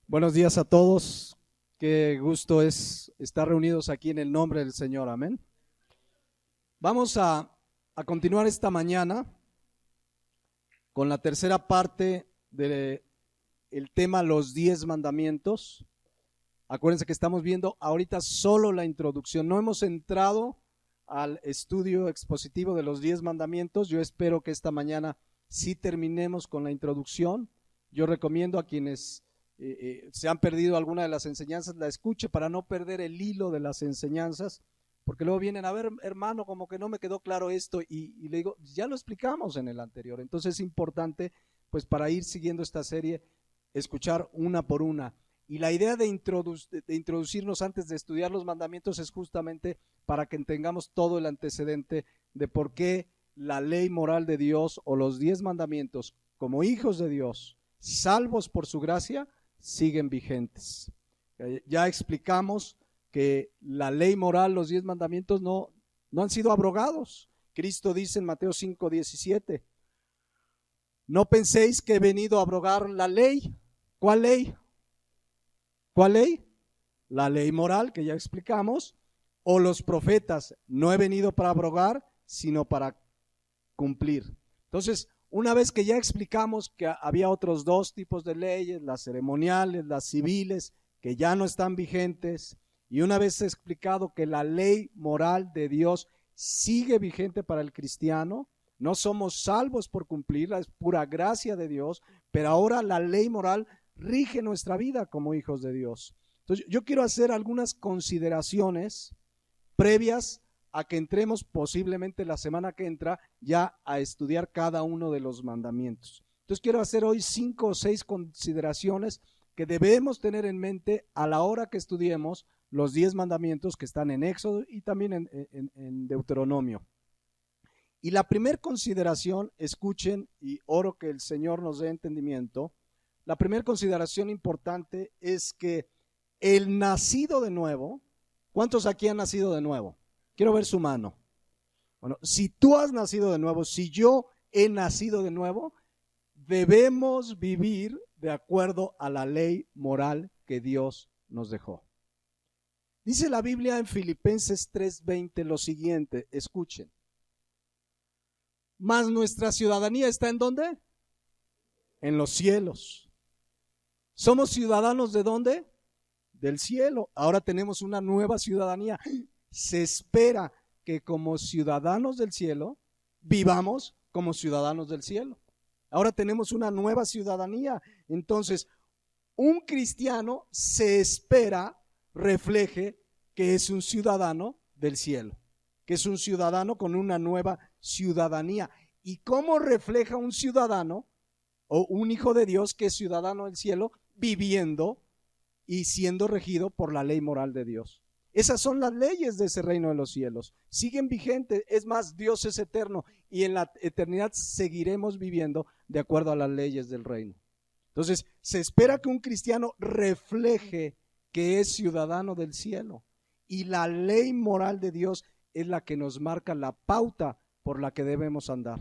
Buenos días a todos. Qué gusto es estar reunidos aquí en el nombre del Señor. Amén. Vamos a continuar esta mañana con la tercera parte del tema Los 10 mandamientos. Acuérdense que estamos viendo ahorita solo la introducción. No hemos entrado al estudio expositivo de los 10 mandamientos. Yo espero que esta mañana sí terminemos con la introducción. Yo recomiendo a quienes se han perdido alguna de las enseñanzas, la escuche para no perder el hilo de las enseñanzas, porque luego vienen a ver, hermano, como que no me quedó claro esto, y le digo, ya lo explicamos en el anterior. Entonces es importante, pues para ir siguiendo esta serie, escuchar una por una. Y la idea de introducirnos antes de estudiar los mandamientos es justamente para que tengamos todo el antecedente de por qué la ley moral de Dios o los 10 mandamientos, como hijos de Dios, salvos por su gracia, siguen vigentes. Ya explicamos que la ley moral, los 10 mandamientos no han sido abrogados. Cristo dice en Mateo 5:17, no penséis que he venido a abrogar la ley. ¿Cuál ley? ¿Cuál ley? La ley moral, que ya explicamos, o los profetas. No he venido para abrogar, sino para cumplir. Entonces, una vez que ya explicamos que había otros dos tipos de leyes, las ceremoniales, las civiles, que ya no están vigentes, y una vez explicado que la ley moral de Dios sigue vigente para el cristiano, no somos salvos por cumplirla, es pura gracia de Dios, pero ahora la ley moral rige nuestra vida como hijos de Dios. Entonces, yo quiero hacer algunas consideraciones previas a que entremos posiblemente la semana que entra ya a estudiar cada uno de los mandamientos. Entonces quiero hacer hoy 5 o 6 consideraciones que debemos tener en mente a la hora que estudiemos los 10 mandamientos que están en Éxodo y también en Deuteronomio. Y la primera consideración, escuchen y oro que el Señor nos dé entendimiento, la primera consideración importante es que el nacido de nuevo, ¿cuántos aquí han nacido de nuevo? Quiero ver su mano. Bueno, si tú has nacido de nuevo, si yo he nacido de nuevo, debemos vivir de acuerdo a la ley moral que Dios nos dejó. Dice la Biblia en Filipenses 3:20 lo siguiente, escuchen. Mas nuestra ciudadanía está ¿en dónde? En los cielos. ¿Somos ciudadanos de dónde? Del cielo. Ahora tenemos una nueva ciudadanía. Se espera que como ciudadanos del cielo vivamos como ciudadanos del cielo. Ahora tenemos una nueva ciudadanía. Entonces, un cristiano se espera refleje que es un ciudadano del cielo, que es un ciudadano con una nueva ciudadanía. ¿Y cómo refleja un ciudadano o un hijo de Dios que es ciudadano del cielo? Viviendo y siendo regido por la ley moral de Dios. Esas son las leyes de ese reino de los cielos. Siguen vigentes. Es más, Dios es eterno y en la eternidad seguiremos viviendo de acuerdo a las leyes del reino. Entonces, se espera que un cristiano refleje que es ciudadano del cielo. Y la ley moral de Dios es la que nos marca la pauta por la que debemos andar.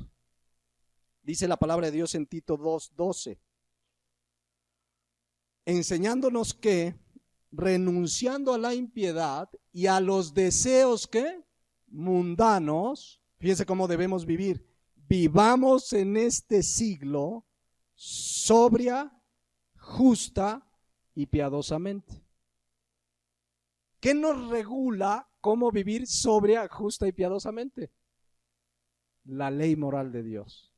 Dice la palabra de Dios en Tito 2:12. Enseñándonos que renunciando a la impiedad y a los deseos que mundanos, fíjense cómo debemos vivir, vivamos en este siglo sobria, justa y piadosamente. ¿Qué nos regula cómo vivir sobria, justa y piadosamente? La ley moral de Dios.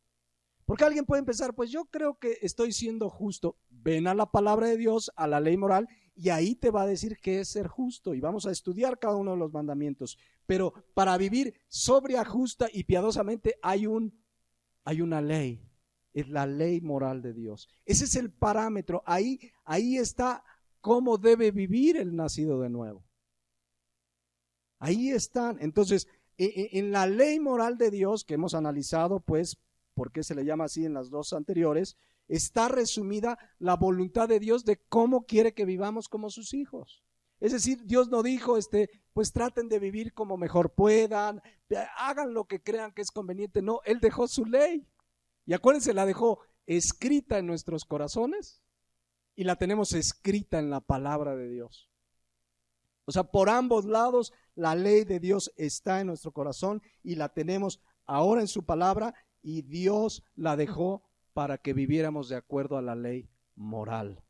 Porque alguien puede empezar, pues yo creo que estoy siendo justo. Ven a la palabra de Dios, a la ley moral, y ahí te va a decir qué es ser justo. Y vamos a estudiar cada uno de los mandamientos. Pero para vivir sobria, justa y piadosamente hay una ley. Es la ley moral de Dios. Ese es el parámetro. Ahí está cómo debe vivir el nacido de nuevo. Ahí están. Entonces, en la ley moral de Dios que hemos analizado, pues, ¿por qué se le llama así en las dos anteriores? Está resumida la voluntad de Dios de cómo quiere que vivamos como sus hijos. Es decir, Dios no dijo, pues traten de vivir como mejor puedan, hagan lo que crean que es conveniente. No, Él dejó su ley. Y acuérdense, la dejó escrita en nuestros corazones y la tenemos escrita en la palabra de Dios. O sea, por ambos lados la ley de Dios está en nuestro corazón y la tenemos ahora en su palabra, y Dios la dejó para que viviéramos de acuerdo a la ley moral.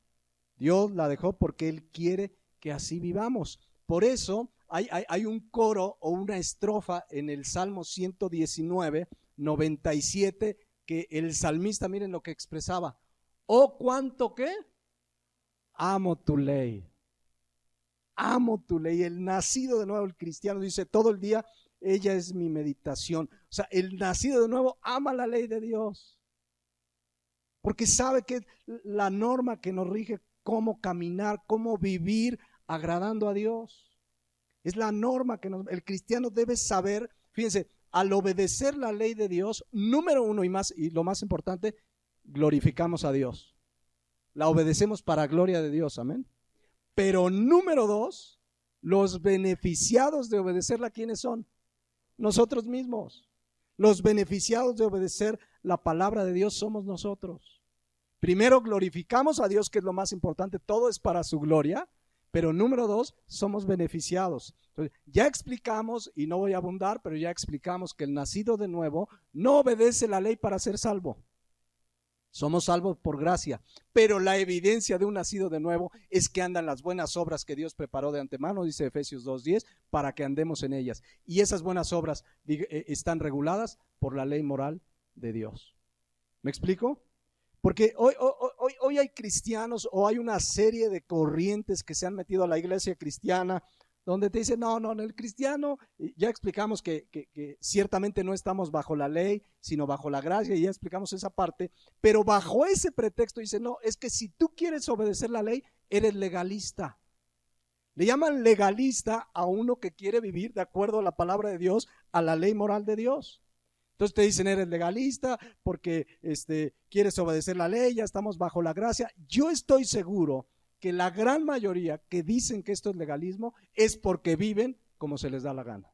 Dios la dejó porque Él quiere que así vivamos. Por eso hay un coro o una estrofa en el Salmo 119, 97, que el salmista, miren lo que expresaba: oh, cuánto que amo tu ley. Amo tu ley. El nacido de nuevo, el cristiano, dice todo el día, ella es mi meditación. O sea, el nacido de nuevo ama la ley de Dios, porque sabe que es la norma que nos rige cómo caminar, cómo vivir agradando a Dios. Es la norma que el cristiano debe saber. Fíjense, al obedecer la ley de Dios, número uno y lo más importante, glorificamos a Dios. La obedecemos para gloria de Dios, amén. Pero número dos, los beneficiados de obedecerla, ¿quiénes son? Nosotros mismos. Los beneficiados de obedecer la palabra de Dios somos nosotros. Primero glorificamos a Dios, que es lo más importante, todo es para su gloria, pero número dos, somos beneficiados. Entonces, ya explicamos, y no voy a abundar, pero ya explicamos que el nacido de nuevo no obedece la ley para ser salvo. Somos salvos por gracia, pero la evidencia de un nacido de nuevo es que andan las buenas obras que Dios preparó de antemano, dice Efesios 2:10, para que andemos en ellas. Y esas buenas obras están reguladas por la ley moral de Dios. ¿Me explico? Porque hoy hay cristianos, o hay una serie de corrientes que se han metido a la iglesia cristiana, donde te dicen, no, el cristiano, ya explicamos que ciertamente no estamos bajo la ley, sino bajo la gracia, y ya explicamos esa parte, pero bajo ese pretexto dicen, no, es que si tú quieres obedecer la ley, eres legalista. Le llaman legalista a uno que quiere vivir de acuerdo a la palabra de Dios, a la ley moral de Dios. Entonces te dicen, eres legalista porque quieres obedecer la ley, ya estamos bajo la gracia. Yo estoy seguro que la gran mayoría que dicen que esto es legalismo es porque viven como se les da la gana.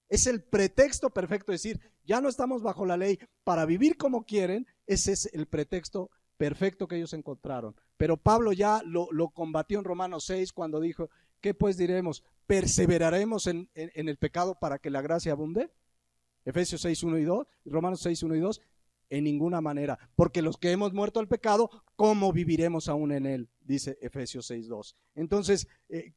Es el pretexto perfecto, decir, ya no estamos bajo la ley para vivir como quieren. Ese es el pretexto perfecto que ellos encontraron. Pero Pablo ya lo combatió en Romanos 6 cuando dijo, ¿qué pues diremos? ¿Perseveraremos en el pecado para que la gracia abunde? Efesios 6, 1 y 2, Romanos 6, 1 y 2, en ninguna manera, porque los que hemos muerto al pecado, ¿cómo viviremos aún en él? Dice Efesios 6, 2. Entonces,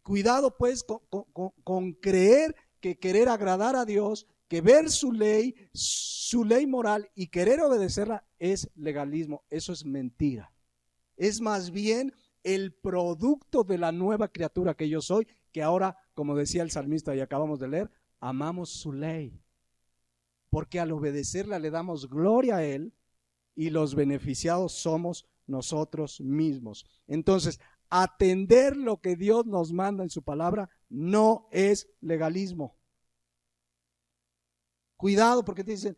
cuidado pues con creer que querer agradar a Dios, que ver su ley moral y querer obedecerla es legalismo. Eso es mentira. Es más bien el producto de la nueva criatura que yo soy, que ahora, como decía el salmista y acabamos de leer, amamos su ley. Porque al obedecerla le damos gloria a Él, y los beneficiados somos nosotros mismos. Entonces, atender lo que Dios nos manda en su palabra no es legalismo. Cuidado, porque te dicen,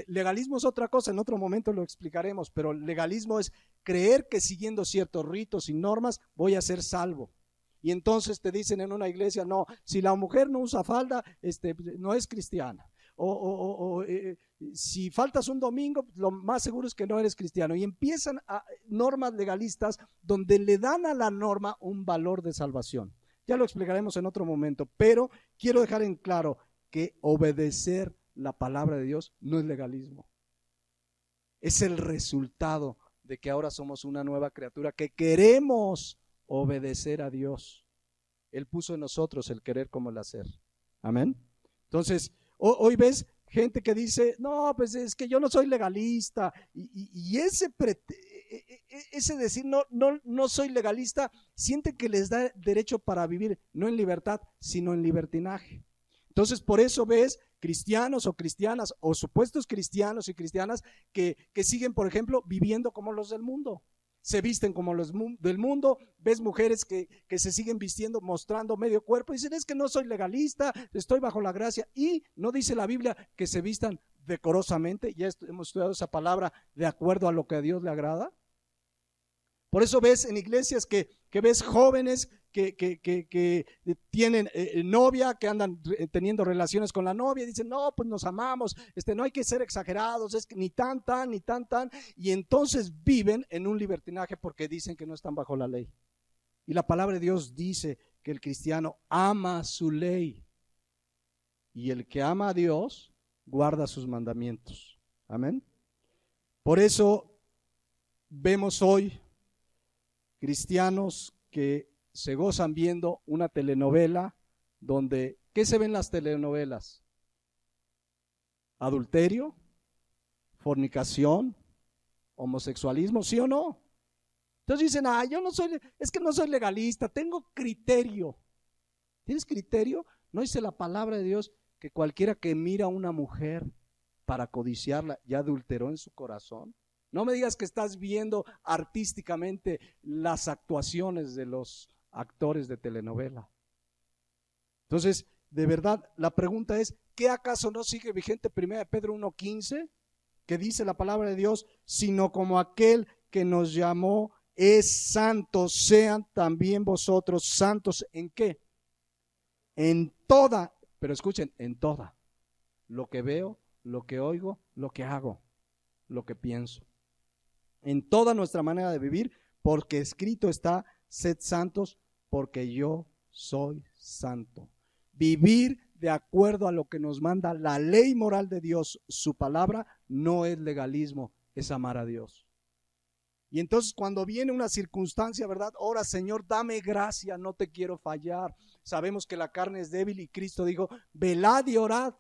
legalismo es otra cosa, en otro momento lo explicaremos, pero legalismo es creer que siguiendo ciertos ritos y normas voy a ser salvo. Y entonces te dicen en una iglesia, no, si la mujer no usa falda, no es cristiana. Si faltas un domingo, lo más seguro es que no eres cristiano. Y empiezan normas legalistas donde le dan a la norma un valor de salvación. Ya lo explicaremos en otro momento, pero quiero dejar en claro que obedecer la palabra de Dios no es legalismo. Es el resultado de que ahora somos una nueva criatura, que queremos obedecer a Dios. Él puso en nosotros el querer como el hacer. Amén. Entonces, hoy ves gente que dice, no, pues es que yo no soy legalista, y ese decir no soy legalista, siente que les da derecho para vivir no en libertad, sino en libertinaje. Entonces, por eso ves cristianos o cristianas o supuestos cristianos y cristianas que siguen, por ejemplo, viviendo como los del mundo. Se visten como los del mundo. Ves mujeres que se siguen vistiendo, mostrando medio cuerpo, y dicen, es que no soy legalista, estoy bajo la gracia. Y no dice la Biblia que se vistan decorosamente. Ya hemos estudiado esa palabra, de acuerdo a lo que a Dios le agrada. Por eso ves en iglesias que ves jóvenes que tienen novia, que andan teniendo relaciones con la novia, y dicen, no, pues nos amamos, no hay que ser exagerados, es que ni tan, y entonces viven en un libertinaje porque dicen que no están bajo la ley. Y la palabra de Dios dice que el cristiano ama su ley, y el que ama a Dios guarda sus mandamientos. Amén. Por eso vemos hoy cristianos que se gozan viendo una telenovela donde, ¿qué se ven las telenovelas? Adulterio, fornicación, homosexualismo, ¿sí o no? Entonces dicen, yo no soy, es que no soy legalista, tengo criterio. ¿Tienes criterio? No dice la palabra de Dios que cualquiera que mira a una mujer para codiciarla ya adulteró en su corazón. No me digas que estás viendo artísticamente las actuaciones de los actores de telenovela. Entonces, de verdad, la pregunta es, ¿qué acaso no sigue vigente 1 Pedro 1:15? Que dice la palabra de Dios, sino como aquel que nos llamó es santo, sean también vosotros santos. ¿En qué? En toda, pero escuchen, en toda. Lo que veo, lo que oigo, lo que hago, lo que pienso. En toda nuestra manera de vivir, porque escrito está, sed santos, porque yo soy santo. Vivir de acuerdo a lo que nos manda la ley moral de Dios, su palabra, no es legalismo, es amar a Dios. Y entonces cuando viene una circunstancia, ¿verdad? Ora, Señor, dame gracia, no te quiero fallar. Sabemos que la carne es débil y Cristo dijo, velad y orad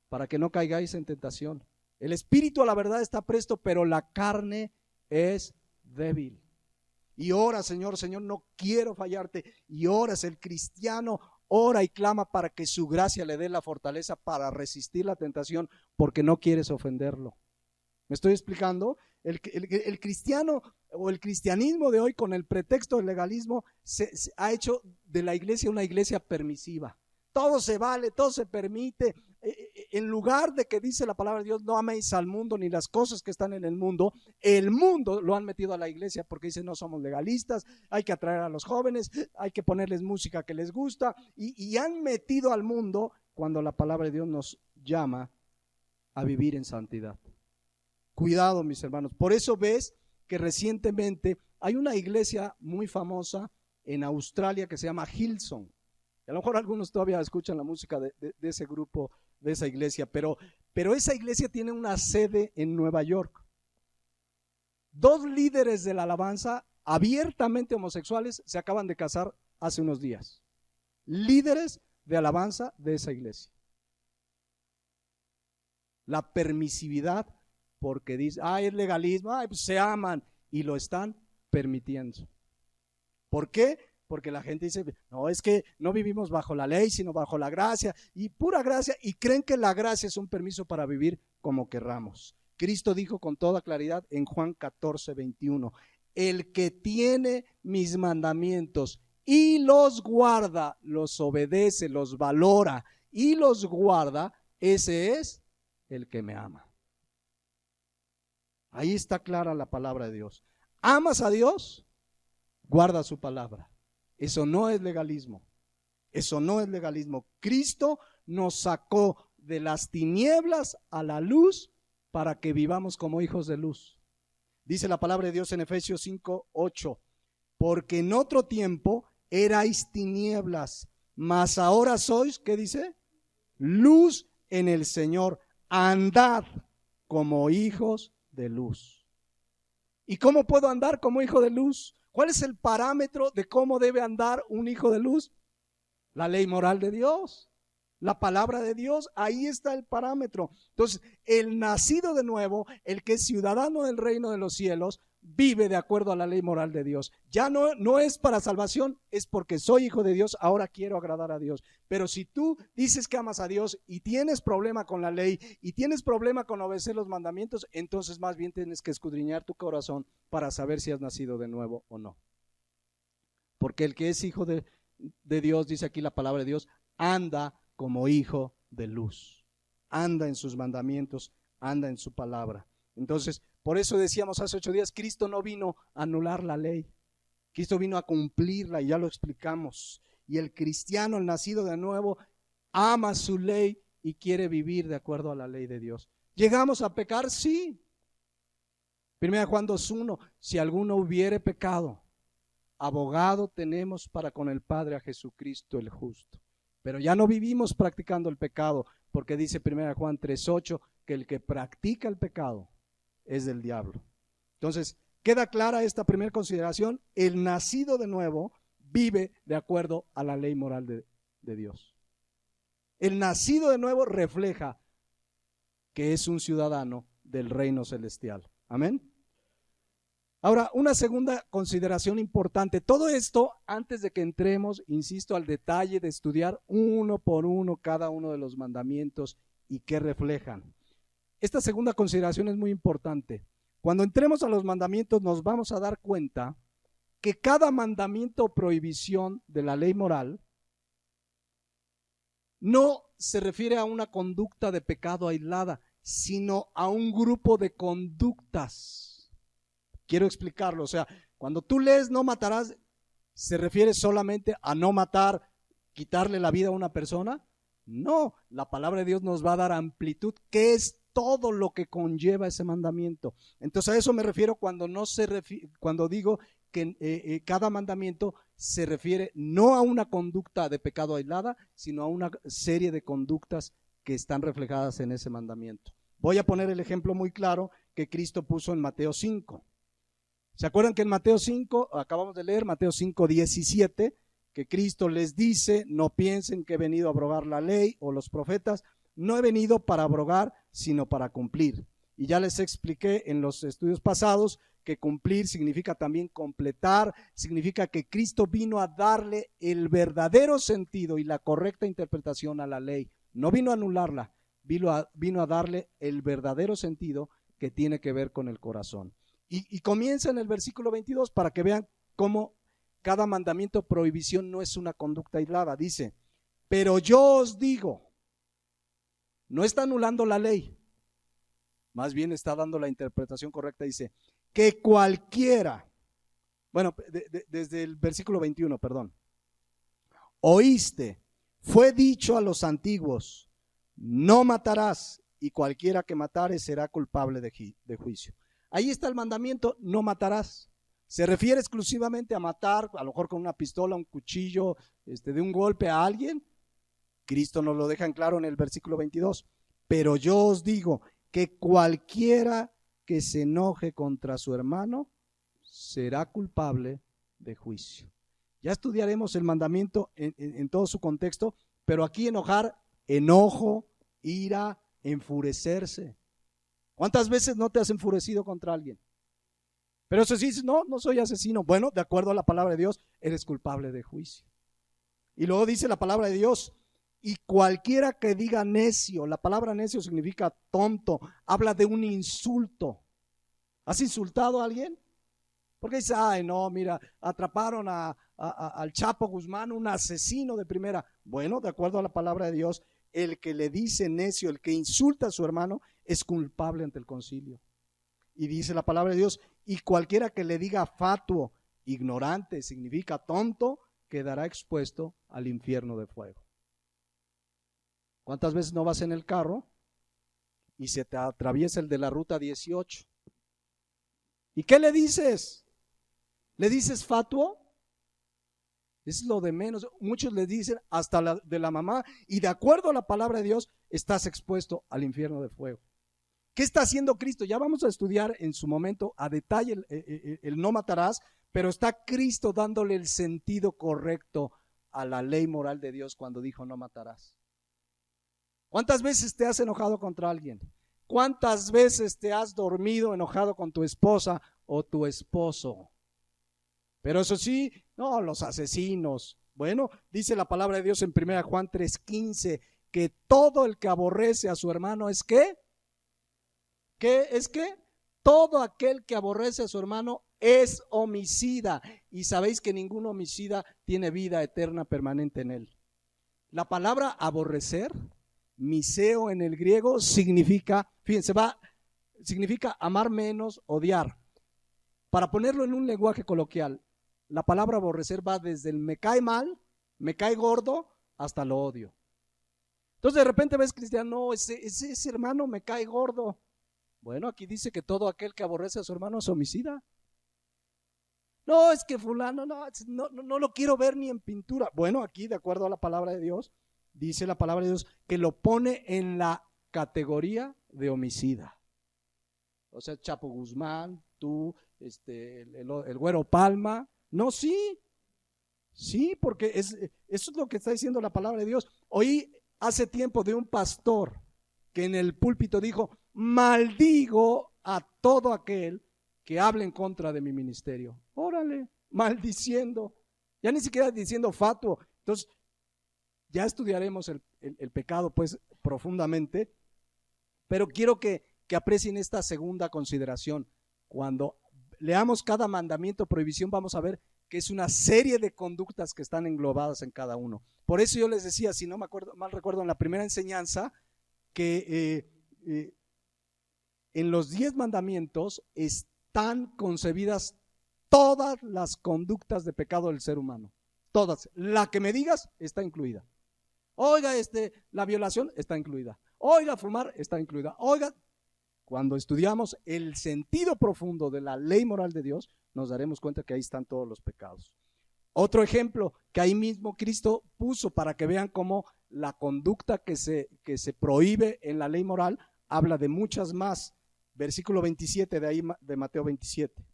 para que no caigáis en tentación. El espíritu a la verdad está presto, pero la carne es débil. Y ora, Señor, no quiero fallarte. Y oras, el cristiano ora y clama para que su gracia le dé la fortaleza para resistir la tentación, porque no quieres ofenderlo. ¿Me estoy explicando? El cristiano o el cristianismo de hoy, con el pretexto del legalismo, se ha hecho de la iglesia una iglesia permisiva. Todo se vale, todo se permite. En lugar de que dice la palabra de Dios, no améis al mundo ni las cosas que están en el mundo lo han metido a la iglesia porque dicen no somos legalistas, hay que atraer a los jóvenes, hay que ponerles música que les gusta y han metido al mundo cuando la palabra de Dios nos llama a vivir en santidad. Cuidado, mis hermanos. Por eso ves que recientemente hay una iglesia muy famosa en Australia que se llama Hillsong. A lo mejor algunos todavía escuchan la música de ese grupo, de esa iglesia, pero esa iglesia tiene una sede en Nueva York. 2 líderes de la alabanza abiertamente homosexuales se acaban de casar hace unos días. Líderes de alabanza de esa iglesia. La permisividad, porque dice, es legalismo, pues se aman, y lo están permitiendo. ¿Por qué? Porque la gente dice, no, es que no vivimos bajo la ley, sino bajo la gracia, y pura gracia, y creen que la gracia es un permiso para vivir como querramos. Cristo dijo con toda claridad en Juan 14:21, el que tiene mis mandamientos y los guarda, los obedece, los valora y los guarda, ese es el que me ama. Ahí está clara la palabra de Dios. ¿Amas a Dios? Guarda su palabra. Eso no es legalismo. Eso no es legalismo. Cristo nos sacó de las tinieblas a la luz para que vivamos como hijos de luz. Dice la palabra de Dios en Efesios 5:8, porque en otro tiempo erais tinieblas, mas ahora sois, ¿qué dice? Luz en el Señor. Andad como hijos de luz. ¿Y cómo puedo andar como hijo de luz? ¿Cuál es el parámetro de cómo debe andar un hijo de luz? La ley moral de Dios, la palabra de Dios, ahí está el parámetro. Entonces, el nacido de nuevo, el que es ciudadano del reino de los cielos, vive de acuerdo a la ley moral de Dios. Ya no es para salvación, es porque soy hijo de Dios, ahora quiero agradar a Dios. Pero si tú dices que amas a Dios y tienes problema con la ley y tienes problema con obedecer los mandamientos, entonces más bien tienes que escudriñar tu corazón para saber si has nacido de nuevo o no. Porque el que es hijo de Dios, dice aquí la palabra de Dios, anda como hijo de luz. Anda en sus mandamientos, anda en su palabra. Entonces, por eso decíamos hace 8 días, Cristo no vino a anular la ley. Cristo vino a cumplirla y ya lo explicamos. Y el cristiano, el nacido de nuevo, ama su ley y quiere vivir de acuerdo a la ley de Dios. ¿Llegamos a pecar? Sí. 1 Juan 2:1, si alguno hubiere pecado, abogado tenemos para con el Padre a Jesucristo el justo. Pero ya no vivimos practicando el pecado, porque dice 1 Juan 3:8 que el que practica el pecado es del diablo. Entonces, queda clara esta primera consideración: el nacido de nuevo vive de acuerdo a la ley moral de Dios. El nacido de nuevo refleja que es un ciudadano del reino celestial. Amén. Ahora, una segunda consideración importante. Todo esto antes de que entremos, insisto, al detalle de estudiar uno por uno cada uno de los mandamientos y qué reflejan. Esta segunda consideración es muy importante. Cuando entremos a los mandamientos nos vamos a dar cuenta que cada mandamiento o prohibición de la ley moral no se refiere a una conducta de pecado aislada, sino a un grupo de conductas. Quiero explicarlo. O sea, cuando tú lees no matarás, ¿se refiere solamente a no matar, quitarle la vida a una persona? No, la palabra de Dios nos va a dar amplitud, que es todo lo que conlleva ese mandamiento. Entonces a eso me refiero cuando cuando digo que cada mandamiento se refiere no a una conducta de pecado aislada, sino a una serie de conductas que están reflejadas en ese mandamiento. Voy a poner el ejemplo muy claro que Cristo puso en Mateo 5. ¿Se acuerdan que en Mateo 5, acabamos de leer Mateo 5:17, que Cristo les dice, no piensen que he venido a abrogar la ley o los profetas, no he venido para abrogar, sino para cumplir. Y ya les expliqué en los estudios pasados que cumplir significa también completar, significa que Cristo vino a darle el verdadero sentido y la correcta interpretación a la ley. No vino a anularla, vino a darle el verdadero sentido que tiene que ver con el corazón. Y comienza en el versículo 22 para que vean cómo cada mandamiento o prohibición no es una conducta aislada. Dice, pero yo os digo, no está anulando la ley, más bien está dando la interpretación correcta. Dice, que cualquiera, bueno, desde el versículo 21, perdón. Oíste, fue dicho a los antiguos, no matarás, y cualquiera que matare será culpable de juicio. Ahí está el mandamiento, no matarás. Se refiere exclusivamente a matar, a lo mejor con una pistola, un cuchillo, de un golpe a alguien. Cristo nos lo deja en claro en el versículo 22. Pero yo os digo que cualquiera que se enoje contra su hermano será culpable de juicio. Ya estudiaremos el mandamiento en todo su contexto, pero aquí enojar, enojo, ira, enfurecerse. ¿Cuántas veces no te has enfurecido contra alguien? Pero si dices, no soy asesino. Bueno, de acuerdo a la palabra de Dios, eres culpable de juicio. Y luego dice la palabra de Dios, y cualquiera que diga necio, la palabra necio significa tonto, habla de un insulto. ¿Has insultado a alguien? Porque dice, ay no, mira, atraparon al Chapo Guzmán, un asesino de primera. Bueno, de acuerdo a la palabra de Dios, el que le dice necio, el que insulta a su hermano, es culpable ante el concilio. Y dice la palabra de Dios, y cualquiera que le diga fatuo, ignorante, significa tonto, quedará expuesto al infierno de fuego. ¿Cuántas veces no vas en el carro y se te atraviesa el de la ruta 18? ¿Y qué le dices? ¿Le dices fatuo? Es lo de menos. Muchos le dicen hasta de la mamá, y de acuerdo a la palabra de Dios estás expuesto al infierno de fuego. ¿Qué está haciendo Cristo? Ya vamos a estudiar en su momento a detalle el no matarás, pero está Cristo dándole el sentido correcto a la ley moral de Dios cuando dijo no matarás. ¿Cuántas veces te has enojado contra alguien? ¿Cuántas veces te has dormido enojado con tu esposa o tu esposo? Pero eso sí, no, los asesinos. Bueno, dice la palabra de Dios en 1 Juan 3:15, que todo el que aborrece a su hermano es ¿qué? ¿Qué es qué? Todo aquel que aborrece a su hermano es homicida. Y sabéis que ningún homicida tiene vida eterna permanente en él. La palabra aborrecer, miseo en el griego, significa, fíjense, significa amar menos, odiar. Para ponerlo en un lenguaje coloquial, la palabra aborrecer va desde el me cae mal, me cae gordo, hasta lo odio. Entonces de repente ves cristiano, no, ese hermano me cae gordo. Bueno, aquí dice que todo aquel que aborrece a su hermano es homicida. No, es que fulano, no lo quiero ver ni en pintura. Bueno, aquí de acuerdo a la palabra de Dios, dice la palabra de Dios que lo pone en la categoría de homicida. O sea, Chapo Guzmán, tú, el Güero Palma. No, sí, porque eso es lo que está diciendo la palabra de Dios. Oí hace tiempo de un pastor que en el púlpito dijo: maldigo a todo aquel que hable en contra de mi ministerio. Órale, maldiciendo, ya ni siquiera diciendo fatuo. Entonces, ya estudiaremos el pecado pues profundamente, pero quiero que aprecien esta segunda consideración. Cuando leamos cada mandamiento o prohibición, vamos a ver que es una serie de conductas que están englobadas en cada uno. Por eso yo les decía, si no me acuerdo, mal recuerdo en la primera enseñanza, que en los 10 mandamientos están concebidas todas las conductas de pecado del ser humano. Todas. La que me digas está incluida. Oiga, la violación está incluida. Oiga, fumar está incluida. Oiga, cuando estudiamos el sentido profundo de la ley moral de Dios, nos daremos cuenta que ahí están todos los pecados. Otro ejemplo que ahí mismo Cristo puso para que vean cómo la conducta que se prohíbe en la ley moral habla de muchas más. Versículo 27 de ahí de Mateo 27.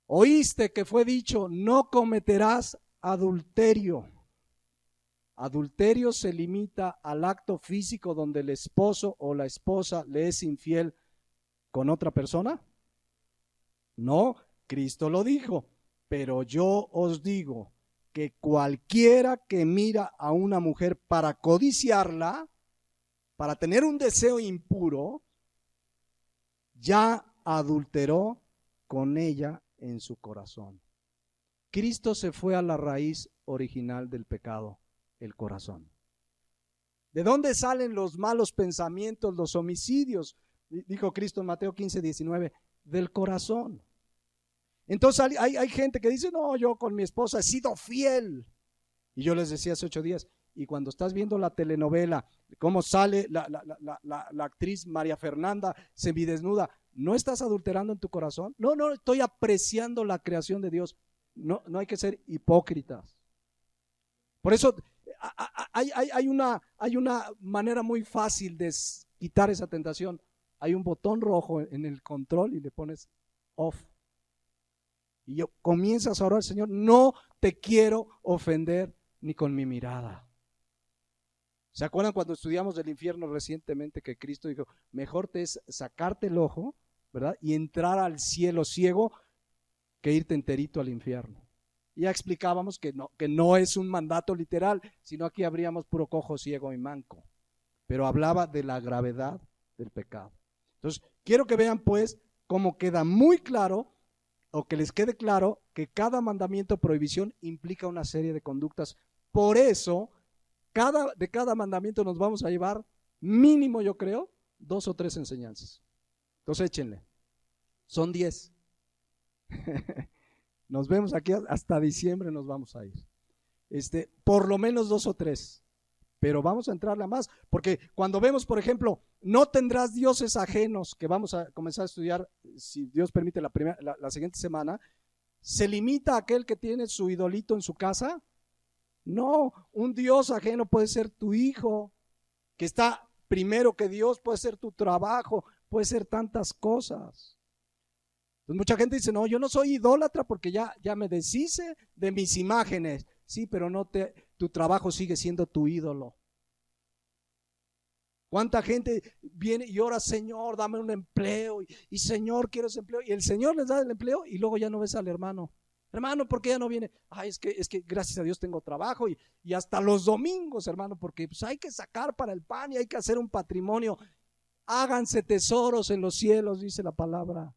Oíste que fue dicho: no cometerás adulterio. Adulterio se limita al acto físico donde el esposo o la esposa le es infiel con otra persona. No, Cristo lo dijo. Pero yo os digo que cualquiera que mira a una mujer para codiciarla, para tener un deseo impuro, ya adulteró con ella en su corazón. Cristo se fue a la raíz original del pecado, el corazón. ¿De dónde salen los malos pensamientos, los homicidios? Dijo Cristo en Mateo 15:19, del corazón. Entonces hay gente que dice: no, yo con mi esposa he sido fiel. Y yo les decía hace 8 días, y cuando estás viendo la telenovela, cómo sale la actriz María Fernanda semidesnuda, ¿no estás adulterando en tu corazón? No, estoy apreciando la creación de Dios. No hay que ser hipócritas. Por eso hay una manera muy fácil de quitar esa tentación. Hay un botón rojo en el control y le pones off. Y yo comienzas a orar: Señor, no te quiero ofender ni con mi mirada. ¿Se acuerdan cuando estudiamos del infierno recientemente que Cristo dijo: mejor te es sacarte el ojo, ¿verdad?, y entrar al cielo ciego que irte enterito al infierno? Y ya explicábamos que no es un mandato literal, sino aquí habríamos puro cojo, ciego y manco. Pero hablaba de la gravedad del pecado. Entonces, quiero que vean pues cómo queda muy claro, o que les quede claro, que cada mandamiento o prohibición implica una serie de conductas. Por eso, de cada mandamiento nos vamos a llevar mínimo, yo creo, 2 o 3 enseñanzas. Entonces échenle. Son 10. Nos vemos aquí hasta diciembre, nos vamos a ir. Por lo menos 2 o 3. Pero vamos a entrarle a más, porque cuando vemos, por ejemplo, no tendrás dioses ajenos, que vamos a comenzar a estudiar, si Dios permite, la siguiente semana, ¿se limita a aquel que tiene su idolito en su casa? No, un dios ajeno puede ser tu hijo, que está primero que Dios, puede ser tu trabajo, puede ser tantas cosas. Entonces mucha gente dice: no, yo no soy idólatra porque ya me deshice de mis imágenes. Sí, pero tu trabajo sigue siendo tu ídolo. ¿Cuánta gente viene y ora: Señor, dame un empleo, y Señor, quiero ese empleo? Y el Señor les da el empleo y luego ya no ves al hermano. Hermano, ¿por qué ya no viene? Es que gracias a Dios tengo trabajo, y hasta los domingos, hermano, porque pues hay que sacar para el pan y hay que hacer un patrimonio. Háganse tesoros en los cielos, dice la palabra.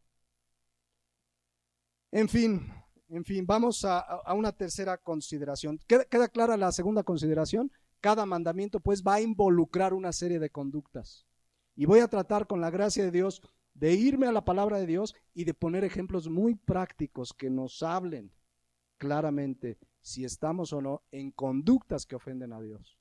En fin, vamos a una tercera consideración. ¿Queda clara la segunda consideración? Cada mandamiento pues va a involucrar una serie de conductas. Y voy a tratar, con la gracia de Dios, de irme a la palabra de Dios y de poner ejemplos muy prácticos que nos hablen claramente si estamos o no en conductas que ofenden a Dios.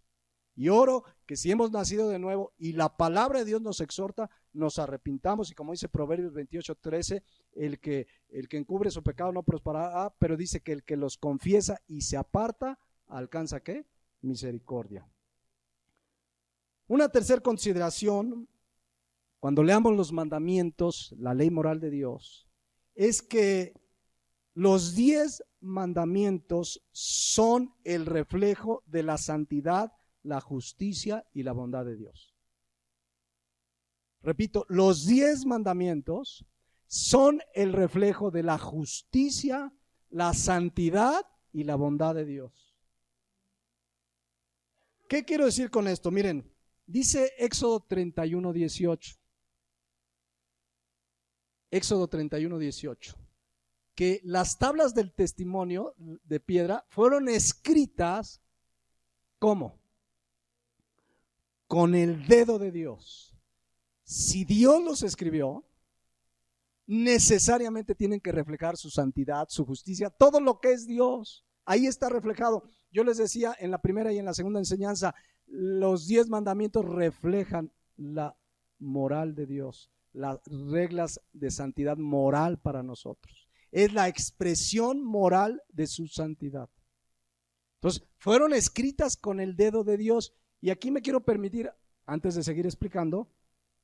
Y oro que si hemos nacido de nuevo y la palabra de Dios nos exhorta, nos arrepintamos, y como dice Proverbios 28:13, el que encubre su pecado no prosperará, pero dice que el que los confiesa y se aparta, alcanza ¿qué? Misericordia. Una tercera consideración, cuando leamos los mandamientos, la ley moral de Dios, es que los 10 mandamientos son el reflejo de la santidad, la justicia y la bondad de Dios. Repito, los 10 mandamientos son el reflejo de la justicia, la santidad y la bondad de Dios. ¿Qué quiero decir con esto? Miren, dice Éxodo 31:18. Éxodo 31:18. Que las tablas del testimonio de piedra fueron escritas, ¿cómo? Con el dedo de Dios. Si Dios los escribió, necesariamente tienen que reflejar su santidad, su justicia, todo lo que es Dios. Ahí está reflejado. Yo les decía en la primera y en la segunda enseñanza, los 10 mandamientos reflejan la moral de Dios, las reglas de santidad moral para nosotros. Es la expresión moral de su santidad. Entonces, fueron escritas con el dedo de Dios. Y aquí me quiero permitir, antes de seguir explicando,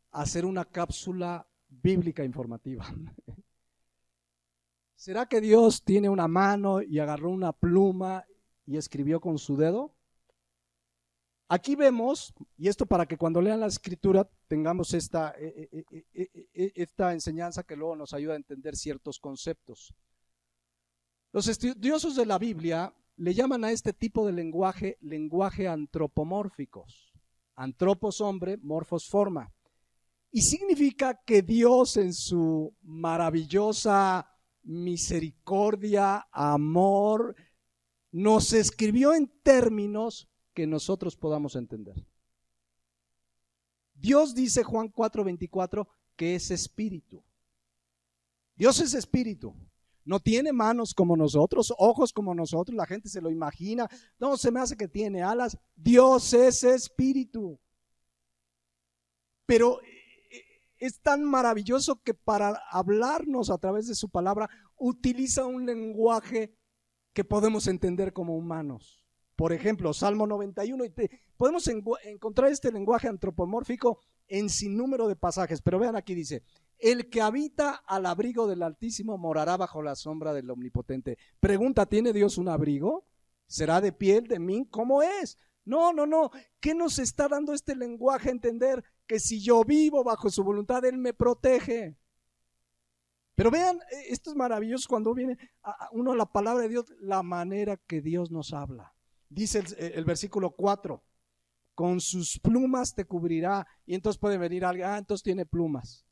hacer una cápsula bíblica informativa. ¿Será que Dios tiene una mano y agarró una pluma y escribió con su dedo? Aquí vemos, y esto para que cuando lean la escritura tengamos esta enseñanza que luego nos ayuda a entender ciertos conceptos. Los estudiosos de la Biblia le llaman a este tipo de lenguaje antropomórficos. Antropos hombre, morfos forma. Y significa que Dios en su maravillosa misericordia, amor, nos escribió en términos que nosotros podamos entender. Dios dice Juan 4:24 que es espíritu. Dios es espíritu. No tiene manos como nosotros, ojos como nosotros, la gente se lo imagina. No, se me hace que tiene alas. Dios es espíritu. Pero es tan maravilloso que para hablarnos a través de su palabra utiliza un lenguaje que podemos entender como humanos. Por ejemplo, Salmo 91, podemos encontrar este lenguaje antropomórfico en sinnúmero de pasajes, pero vean aquí dice, el que habita al abrigo del Altísimo morará bajo la sombra del Omnipotente. Pregunta, ¿tiene Dios un abrigo? ¿Será de piel, de min? ¿Cómo es? No. ¿Qué nos está dando este lenguaje a entender? Que si yo vivo bajo su voluntad, Él me protege. Pero vean, esto es maravilloso cuando viene uno a la palabra de Dios, la manera que Dios nos habla. Dice el versículo 4, con sus plumas te cubrirá. Y entonces puede venir alguien, entonces tiene plumas.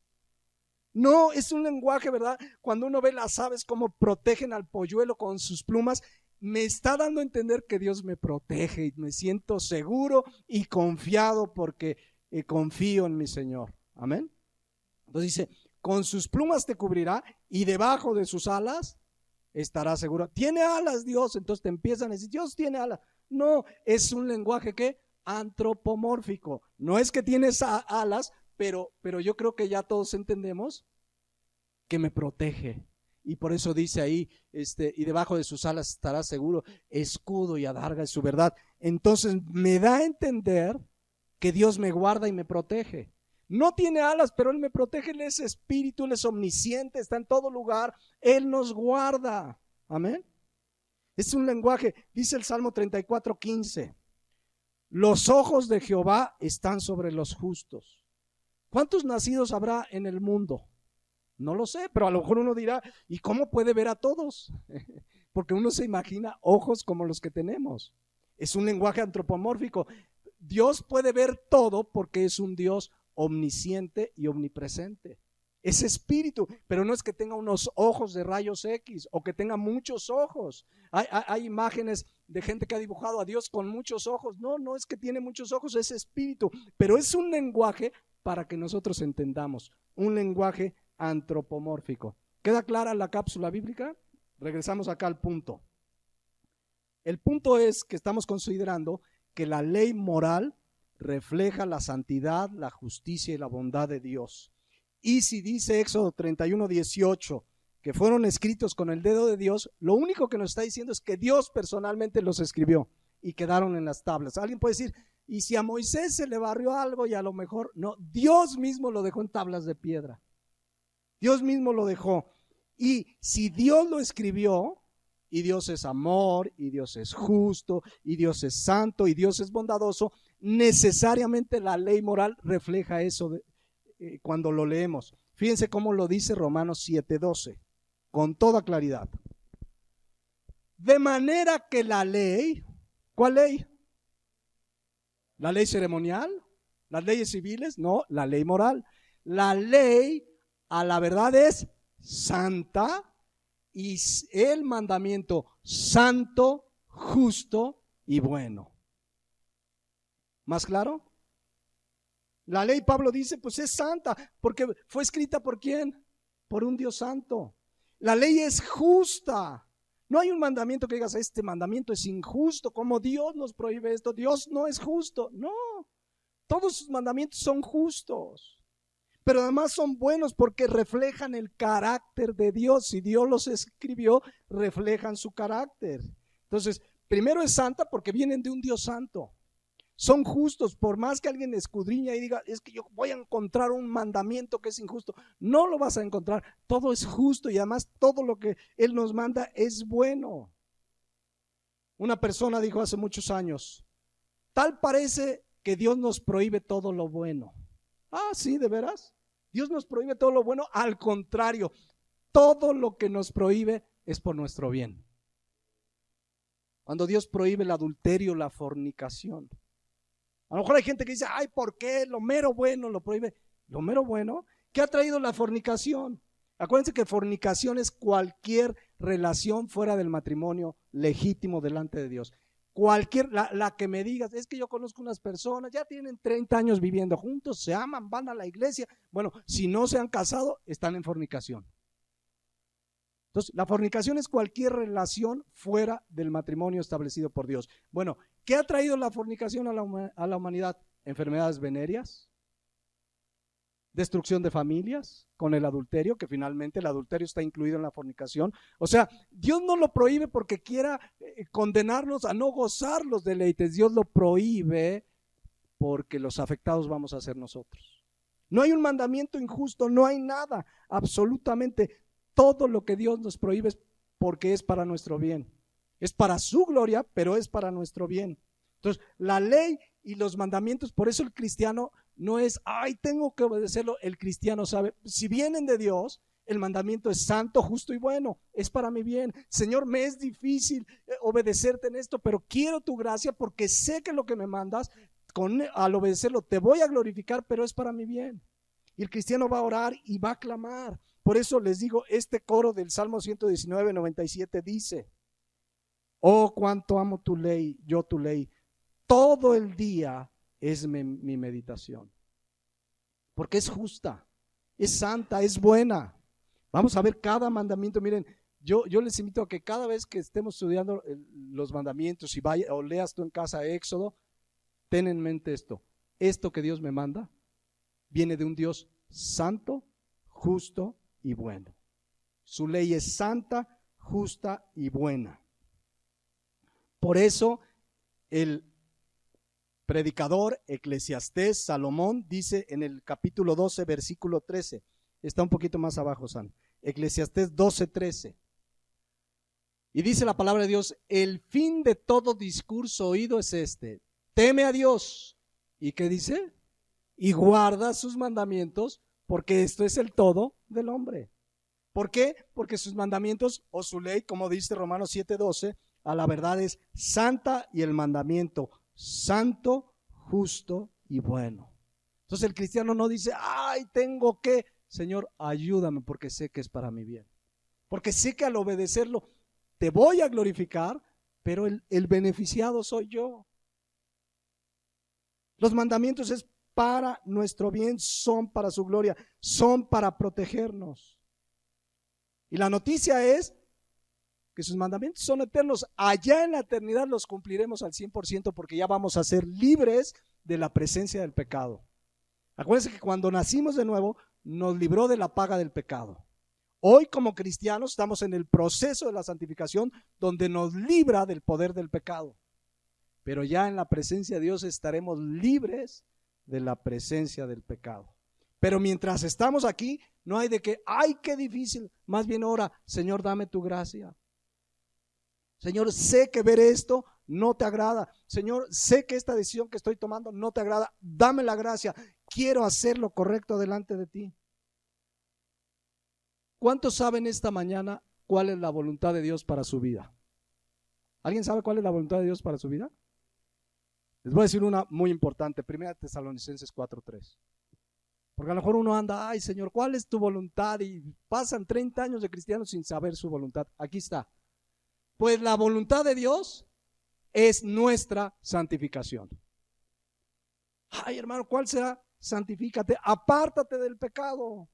No, es un lenguaje, ¿verdad? Cuando uno ve las aves cómo protegen al polluelo con sus plumas, me está dando a entender que Dios me protege y me siento seguro y confiado porque confío en mi Señor. Amén. Entonces dice, con sus plumas te cubrirá y debajo de sus alas estará seguro. ¿Tiene alas Dios? Entonces te empiezan a decir, Dios tiene alas. No, es un lenguaje que antropomórfico. No es que tienes alas, pero yo creo que ya todos entendemos que me protege. Y por eso dice ahí, y debajo de sus alas estará seguro, escudo y adarga es su verdad. Entonces me da a entender que Dios me guarda y me protege. No tiene alas, pero Él me protege, Él es espíritu, Él es omnisciente, está en todo lugar, Él nos guarda. Amén. Es un lenguaje, dice el Salmo 34:15, los ojos de Jehová están sobre los justos. ¿Cuántos nacidos habrá en el mundo? No lo sé, pero a lo mejor uno dirá, ¿y cómo puede ver a todos? Porque uno se imagina ojos como los que tenemos. Es un lenguaje antropomórfico. Dios puede ver todo porque es un Dios omnisciente y omnipresente. Es espíritu, pero no es que tenga unos ojos de rayos X o que tenga muchos ojos. Hay imágenes de gente que ha dibujado a Dios con muchos ojos. No es que tiene muchos ojos, es espíritu, pero es un lenguaje para que nosotros entendamos, un lenguaje antropomórfico. ¿Queda clara la cápsula bíblica? Regresamos acá al punto. El punto es que estamos considerando que la ley moral refleja la santidad, la justicia y la bondad de Dios. Y si dice Éxodo 31:18 que fueron escritos con el dedo de Dios, lo único que nos está diciendo es que Dios personalmente los escribió y quedaron en las tablas. Alguien puede decir, y si a Moisés se le barrió algo y a lo mejor no, Dios mismo lo dejó en tablas de piedra. Dios mismo lo dejó. Y si Dios lo escribió, y Dios es amor, y Dios es justo, y Dios es santo, y Dios es bondadoso, necesariamente la ley moral refleja eso cuando lo leemos. Fíjense cómo lo dice Romanos 7:12, con toda claridad. De manera que la ley, ¿cuál ley? ¿La ley ceremonial? ¿Las leyes civiles? No, la ley moral. La ley, a la verdad, es santa, y el mandamiento santo, justo y bueno. ¿Más claro? La ley, Pablo dice, pues es santa, porque fue escrita ¿por quién? Por un Dios santo. La ley es justa. No hay un mandamiento que digas, este mandamiento es injusto, como Dios nos prohíbe esto. Dios no es justo. No, todos sus mandamientos son justos. Pero además son buenos porque reflejan el carácter de Dios. Si Dios los escribió, reflejan su carácter. Entonces, primero es santa porque vienen de un Dios santo. Son justos, por más que alguien escudriña y diga, es que yo voy a encontrar un mandamiento que es injusto. No lo vas a encontrar. Todo es justo y además todo lo que Él nos manda es bueno. Una persona dijo hace muchos años, tal parece que Dios nos prohíbe todo lo bueno. Ah, sí, ¿de veras? Dios nos prohíbe todo lo bueno. Al contrario, todo lo que nos prohíbe es por nuestro bien. Cuando Dios prohíbe el adulterio, la fornicación. A lo mejor hay gente que dice, ay, ¿por qué? Lo mero bueno lo prohíbe. Lo mero bueno, ¿qué ha traído la fornicación? Acuérdense que fornicación es cualquier relación fuera del matrimonio legítimo delante de Dios. La que me digas, es que yo conozco unas personas, ya tienen 30 años viviendo juntos, se aman, van a la iglesia. Bueno, si no se han casado, están en fornicación. Entonces, la fornicación es cualquier relación fuera del matrimonio establecido por Dios. Bueno, ¿qué ha traído la fornicación a la humanidad? Enfermedades venéreas, destrucción de familias con el adulterio, que finalmente el adulterio está incluido en la fornicación. O sea, Dios no lo prohíbe porque quiera condenarnos a no gozar los deleites. Dios lo prohíbe porque los afectados vamos a ser nosotros. No hay un mandamiento injusto, no hay nada, absolutamente todo lo que Dios nos prohíbe es porque es para nuestro bien. Es para su gloria, pero es para nuestro bien. Entonces, la ley y los mandamientos, por eso el cristiano no es, ay, tengo que obedecerlo. El cristiano sabe, si vienen de Dios, el mandamiento es santo, justo y bueno, es para mi bien. Señor, me es difícil obedecerte en esto, pero quiero tu gracia porque sé que lo que me mandas, al obedecerlo te voy a glorificar, pero es para mi bien. Y el cristiano va a orar y va a clamar. Por eso les digo, este coro del Salmo 119:97 dice, oh, cuánto amo tu ley, yo tu ley, todo el día es mi meditación. Porque es justa, es santa, es buena. Vamos a ver cada mandamiento. Miren, yo les invito a que cada vez que estemos estudiando los mandamientos y vaya o leas tú en casa Éxodo, ten en mente esto. Esto que Dios me manda viene de un Dios santo, justo y bueno. Su ley es santa, justa y buena. Por eso el predicador Eclesiastés Salomón dice en el capítulo 12 versículo 13, está un poquito más abajo, San, Eclesiastés 12:13, y dice la palabra de Dios, el fin de todo discurso oído es este, teme a Dios, ¿y qué dice? Y guarda sus mandamientos, porque esto es el todo del hombre. ¿Por qué? Porque sus mandamientos o su ley, como dice Romanos 7:12, a la verdad es santa y el mandamiento santo, justo y bueno. Entonces el cristiano no dice, ay, tengo que, Señor, ayúdame porque sé que es para mi bien. Porque sé que al obedecerlo te voy a glorificar, pero el beneficiado soy yo. Los mandamientos es para nuestro bien, son para su gloria, son para protegernos. Y la noticia es que sus mandamientos son eternos. Allá en la eternidad los cumpliremos al 100% porque ya vamos a ser libres de la presencia del pecado. Acuérdense que cuando nacimos de nuevo nos libró de la paga del pecado. Hoy como cristianos estamos en el proceso de la santificación donde nos libra del poder del pecado. Pero ya en la presencia de Dios estaremos libres de la presencia del pecado. Pero mientras estamos aquí, no hay de que, ay, qué difícil. Más bien ora, Señor, dame tu gracia. Señor, sé que ver esto no te agrada. Señor, sé que esta decisión que estoy tomando no te agrada. Dame la gracia. Quiero hacer lo correcto delante de ti. ¿Cuántos saben esta mañana cuál es la voluntad de Dios para su vida? ¿Alguien sabe cuál es la voluntad de Dios para su vida? Les voy a decir una muy importante, 1 Tesalonicenses 4:3. Porque a lo mejor uno anda, ay Señor, ¿cuál es tu voluntad? Y pasan 30 años de cristianos sin saber su voluntad. Aquí está. Pues la voluntad de Dios es nuestra santificación. Ay hermano, ¿cuál será? Santifícate, apártate del pecado.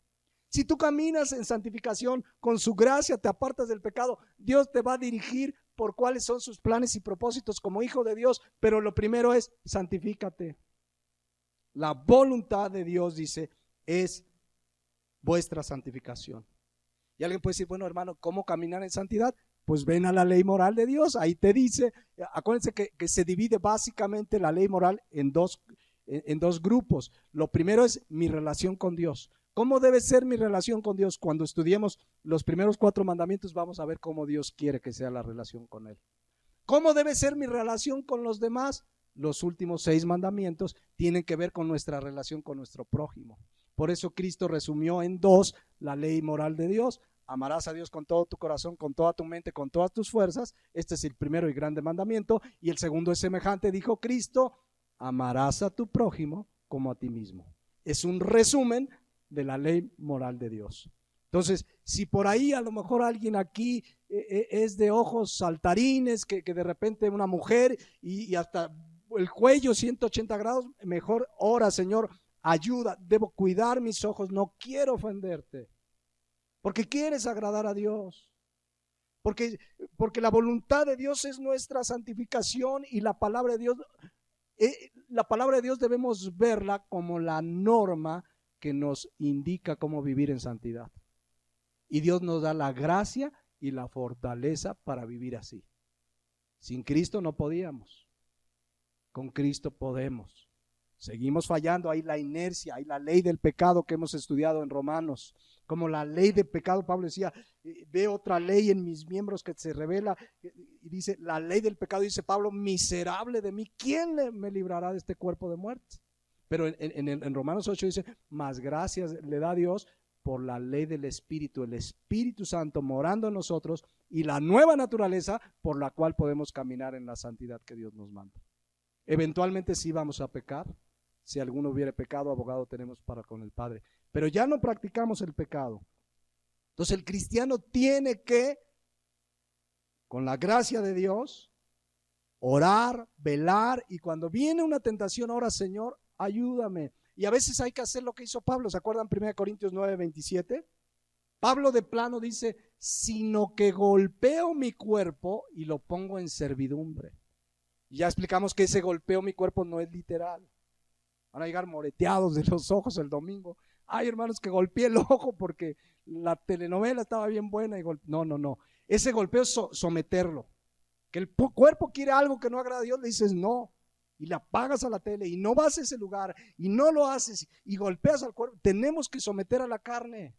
Si tú caminas en santificación, con su gracia te apartas del pecado, Dios te va a dirigir por cuáles son sus planes y propósitos como hijo de Dios, pero lo primero es santifícate. La voluntad de Dios, dice, es vuestra santificación. Y alguien puede decir, bueno hermano, ¿cómo caminar en santidad? Pues ven a la ley moral de Dios, ahí te dice, acuérdense que se divide básicamente la ley moral en dos grupos. Lo primero es mi relación con Dios. ¿Cómo debe ser mi relación con Dios? Cuando estudiemos los primeros 4 mandamientos vamos a ver cómo Dios quiere que sea la relación con Él. ¿Cómo debe ser mi relación con los demás? Los últimos 6 mandamientos tienen que ver con nuestra relación con nuestro prójimo. Por eso Cristo resumió en 2 la ley moral de Dios. Amarás a Dios con todo tu corazón, con toda tu mente, con todas tus fuerzas. Este es el primero y grande mandamiento. Y el segundo es semejante, dijo Cristo, amarás a tu prójimo como a ti mismo. Es un resumen de la ley moral de Dios. Entonces, si por ahí a lo mejor alguien aquí es de ojos saltarines, que de repente una mujer y hasta el cuello 180 grados, mejor ora, Señor, ayuda, debo cuidar mis ojos, no quiero ofenderte, porque quieres agradar a Dios, porque la voluntad de Dios es nuestra santificación y la palabra de Dios debemos verla como la norma que nos indica cómo vivir en santidad. Y Dios nos da la gracia y la fortaleza para vivir así. Sin Cristo no podíamos. Con Cristo podemos. Seguimos fallando, hay la inercia, hay la ley del pecado que hemos estudiado en Romanos. Como la ley del pecado, Pablo decía, ve otra ley en mis miembros que se revela. Y dice, la ley del pecado, dice Pablo, miserable de mí, ¿quién me librará de este cuerpo de muerte? Pero en Romanos 8 dice, más gracias le da Dios por la ley del Espíritu, el Espíritu Santo morando en nosotros y la nueva naturaleza por la cual podemos caminar en la santidad que Dios nos manda. Eventualmente sí vamos a pecar. Si alguno hubiere pecado, abogado tenemos para con el Padre. Pero ya no practicamos el pecado. Entonces el cristiano tiene que, con la gracia de Dios, orar, velar, y cuando viene una tentación, ora, Señor, ayúdame. Y a veces hay que hacer lo que hizo Pablo. ¿Se acuerdan 1 Corintios 9:27? Pablo de plano dice, sino que golpeo mi cuerpo y lo pongo en servidumbre. Y ya explicamos que ese golpeo mi cuerpo no es literal. Van a llegar moreteados de los ojos el domingo. Ay, hermanos, que golpeé el ojo porque la telenovela estaba bien buena. No. Ese golpeo es someterlo. Que el cuerpo quiere algo que no agrada a Dios, le dices no. Y le apagas a la tele y no vas a ese lugar y no lo haces y golpeas al cuerpo. Tenemos que someter a la carne.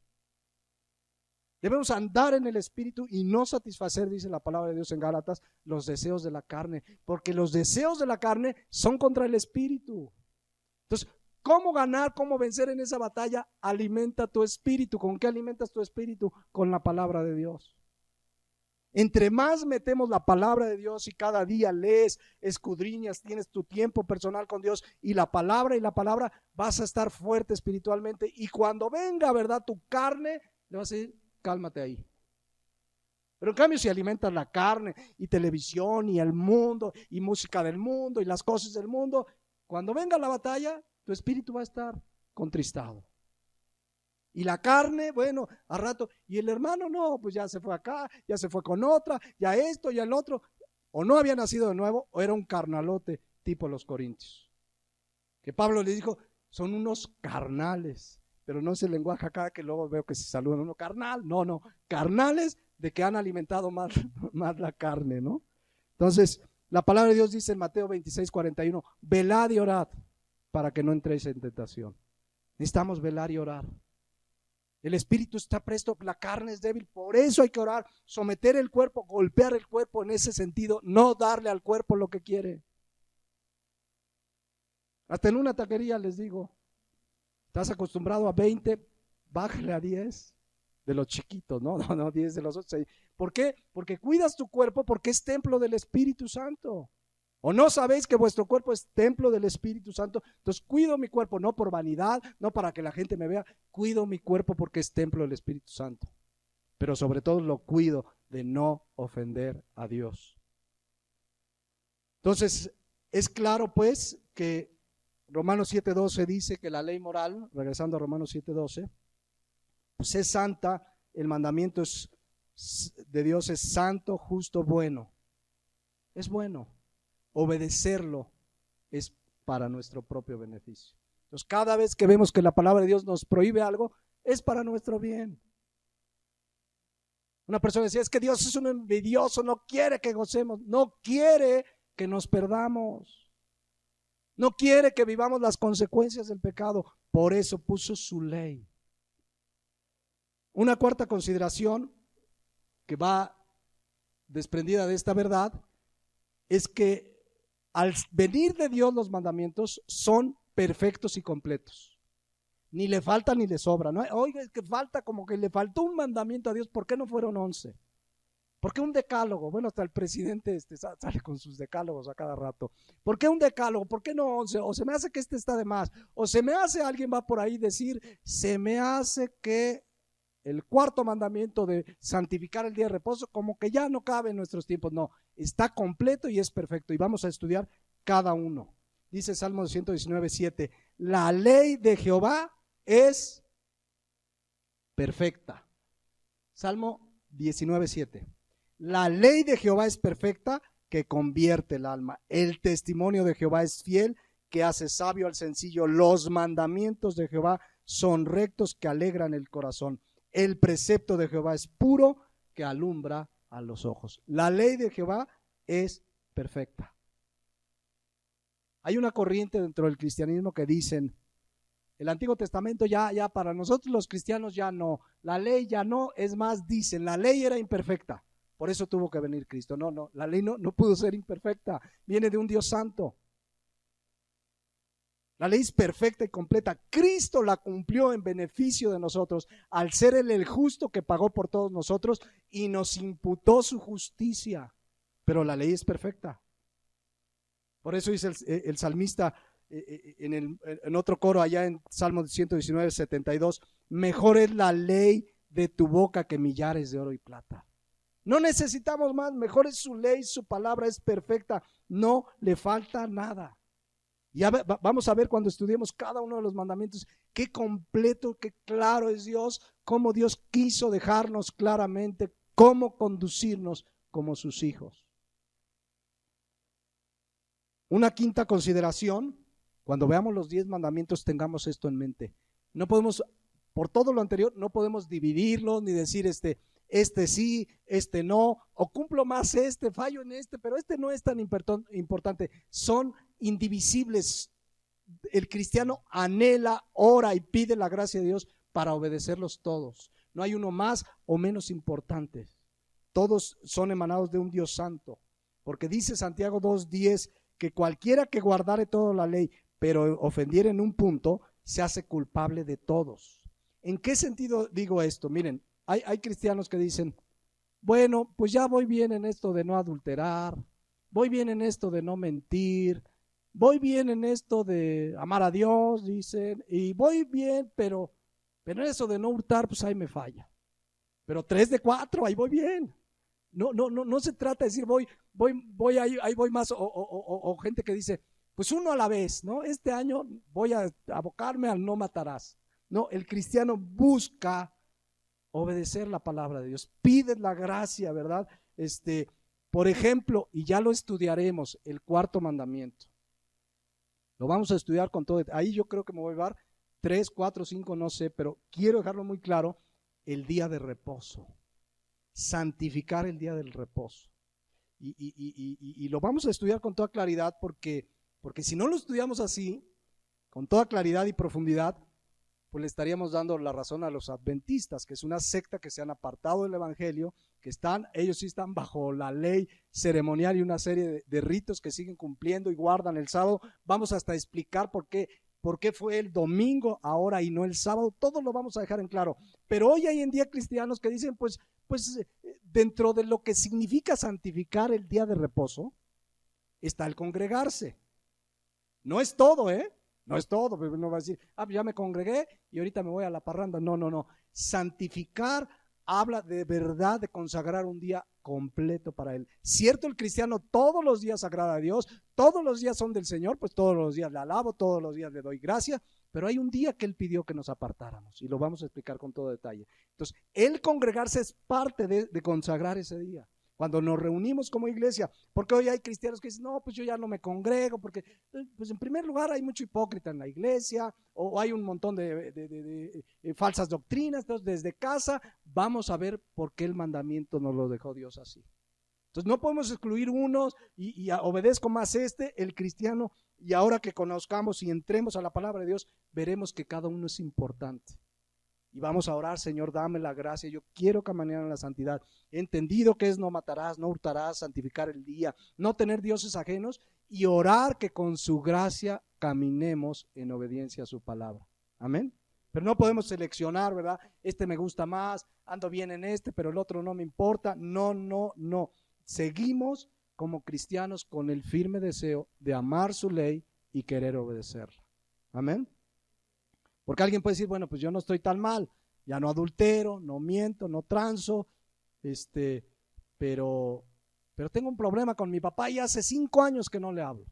Debemos andar en el Espíritu y no satisfacer, dice la palabra de Dios en Gálatas, los deseos de la carne, porque los deseos de la carne son contra el Espíritu. Entonces, ¿cómo ganar, cómo vencer en esa batalla? Alimenta tu espíritu. ¿Con qué alimentas tu espíritu? Con la palabra de Dios. Entre más metemos la palabra de Dios y cada día lees, escudriñas, tienes tu tiempo personal con Dios y la palabra, vas a estar fuerte espiritualmente. Y cuando venga, ¿verdad?, tu carne, le vas a decir, cálmate ahí. Pero en cambio, si alimentas la carne y televisión y el mundo y música del mundo y las cosas del mundo, cuando venga la batalla, tu espíritu va a estar contristado. Y la carne, bueno, a rato, y el hermano no, pues ya se fue acá, ya se fue con otra, ya esto, ya el otro, o no había nacido de nuevo, o era un carnalote tipo los corintios. Que Pablo le dijo, son unos carnales, pero no es el lenguaje acá que luego veo que se saludan uno carnal, no, carnales de que han alimentado más, más la carne, ¿no? Entonces, la palabra de Dios dice en Mateo 26:41, velad y orad para que no entréis en tentación. Necesitamos velar y orar. El espíritu está presto, la carne es débil, por eso hay que orar, someter el cuerpo, golpear el cuerpo en ese sentido, no darle al cuerpo lo que quiere. Hasta en una taquería les digo, estás acostumbrado a 20, bájale a 10 de los chiquitos, no 10 de los otros. ¿Por qué? Porque cuidas tu cuerpo porque es templo del Espíritu Santo. ¿O no sabéis que vuestro cuerpo es templo del Espíritu Santo? Entonces cuido mi cuerpo, no por vanidad, no para que la gente me vea, cuido mi cuerpo porque es templo del Espíritu Santo. Pero sobre todo lo cuido de no ofender a Dios. Entonces, es claro pues que Romanos 7:12 dice que la ley moral, regresando a Romanos 7:12, pues es santa, el mandamiento de Dios es santo, justo, bueno. Es bueno. Obedecerlo es para nuestro propio beneficio. Entonces, cada vez que vemos que la palabra de Dios nos prohíbe algo, es para nuestro bien. Una persona decía, es que Dios es un envidioso, no quiere que gocemos, no quiere que nos perdamos, no quiere que vivamos las consecuencias del pecado, por eso puso su ley. Una cuarta consideración que va desprendida de esta verdad es que al venir de Dios los mandamientos son perfectos y completos. Ni le falta ni le sobra, ¿no? Oiga, es que falta, como que le faltó un mandamiento a Dios. ¿Por qué no fueron 11? ¿Por qué un decálogo? Bueno, hasta el presidente sale con sus decálogos a cada rato. ¿Por qué un decálogo? ¿Por qué no 11? O se me hace que este está de más. O se me hace, alguien va por ahí decir, se me hace que el cuarto mandamiento de santificar el día de reposo como que ya no cabe en nuestros tiempos. No, está completo y es perfecto. Y vamos a estudiar cada uno. Dice Salmo 119:7, la ley de Jehová es perfecta. Salmo 19:7, la ley de Jehová es perfecta, que convierte el alma. El testimonio de Jehová es fiel, que hace sabio al sencillo. Los mandamientos de Jehová son rectos, que alegran el corazón. El precepto de Jehová es puro, que alumbra a los ojos. La ley de Jehová es perfecta. Hay una corriente dentro del cristianismo que dicen, el Antiguo Testamento ya para nosotros los cristianos ya no, la ley ya no, es más, dicen, la ley era imperfecta, por eso tuvo que venir Cristo. No, la ley no pudo ser imperfecta, viene de un Dios santo. La ley es perfecta y completa. Cristo la cumplió en beneficio de nosotros, al ser Él el justo que pagó por todos nosotros y nos imputó su justicia. Pero la ley es perfecta. Por eso dice el salmista en otro coro allá en Salmo 119:72, mejor es la ley de tu boca que millares de oro y plata. No necesitamos más, mejor es su ley, su palabra es perfecta, no le falta nada. Ya vamos a ver cuando estudiemos cada uno de los mandamientos, qué completo, qué claro es Dios, cómo Dios quiso dejarnos claramente cómo conducirnos como sus hijos. Una quinta consideración, cuando veamos los 10 mandamientos tengamos esto en mente. No podemos, por todo lo anterior, no podemos dividirlo ni decir este sí, este no, o cumplo más fallo en pero este no es tan importante. Son indivisibles. El cristiano anhela, ora y pide la gracia de Dios para obedecerlos todos. No hay uno más o menos importante. Todos son emanados de un Dios santo. Porque dice Santiago 2:10 que cualquiera que guardare toda la ley, pero ofendiere en un punto, se hace culpable de todos. ¿En qué sentido digo esto? Miren, hay cristianos que dicen, bueno, pues ya voy bien en esto de no adulterar, voy bien en esto de no mentir, voy bien en esto de amar a Dios, dicen, y voy bien, pero eso de no hurtar, pues ahí me falla. Pero 3 de 4, ahí voy bien. No se trata de decir ahí voy más, o gente que dice, pues uno a la vez, ¿no? Este año voy a abocarme al no matarás. No, el cristiano busca obedecer la palabra de Dios, pide la gracia, ¿verdad? Por ejemplo, y ya lo estudiaremos, el cuarto mandamiento. Lo vamos a estudiar con todo. Ahí yo creo que me voy a llevar 3, 4, 5, no sé, pero quiero dejarlo muy claro, el día de reposo. Santificar el día del reposo. Y lo vamos a estudiar con toda claridad porque si no lo estudiamos así, con toda claridad y profundidad, pues le estaríamos dando la razón a los adventistas, que es una secta que se han apartado del evangelio, que ellos sí están bajo la ley ceremonial y una serie de ritos que siguen cumpliendo y guardan el sábado. Vamos hasta explicar por qué fue el domingo ahora y no el sábado. Todo lo vamos a dejar en claro. Pero hoy hay en día cristianos que dicen, pues dentro de lo que significa santificar el día de reposo, está el congregarse. No es todo, no es todo, no va a decir, ya me congregué y ahorita me voy a la parranda. No. Santificar habla de verdad de consagrar un día completo para Él. Cierto, el cristiano todos los días agrada a Dios, todos los días son del Señor, pues todos los días le alabo, todos los días le doy gracia, pero hay un día que Él pidió que nos apartáramos y lo vamos a explicar con todo detalle. Entonces, el congregarse es parte de consagrar ese día. Cuando nos reunimos como iglesia, porque hoy hay cristianos que dicen, no, pues yo ya no me congrego, porque pues en primer lugar hay mucho hipócrita en la iglesia, o hay un montón de falsas doctrinas. Entonces desde casa vamos a ver por qué el mandamiento nos lo dejó Dios así. Entonces no podemos excluir unos y obedezco más el cristiano, y ahora que conozcamos y entremos a la palabra de Dios, veremos que cada uno es importante. Y vamos a orar, Señor, dame la gracia, yo quiero caminar en la santidad. He entendido que es no matarás, no hurtarás, santificar el día, no tener dioses ajenos, y orar que con su gracia caminemos en obediencia a su palabra. Amén. Pero no podemos seleccionar, ¿verdad? Me gusta más, ando bien en pero el otro no me importa. No. Seguimos como cristianos con el firme deseo de amar su ley y querer obedecerla. Amén. Porque alguien puede decir, bueno, pues yo no estoy tan mal, ya no adultero, no miento, no transo, pero tengo un problema con mi papá y hace 5 años que no le hablo.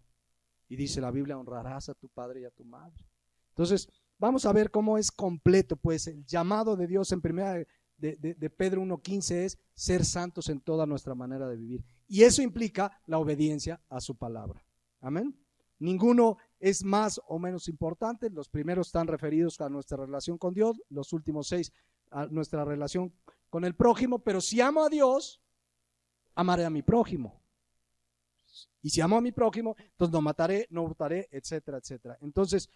Y dice la Biblia, honrarás a tu padre y a tu madre. Entonces, vamos a ver cómo es completo, pues, el llamado de Dios en primera de Pedro 1:15 es ser santos en toda nuestra manera de vivir. Y eso implica la obediencia a su palabra. Amén. Ninguno es más o menos importante. Los primeros están referidos a nuestra relación con Dios, los últimos 6 a nuestra relación con el prójimo. Pero si amo a Dios, amaré a mi prójimo. Y si amo a mi prójimo, entonces no mataré, no hurtaré, etcétera, etcétera. Entonces,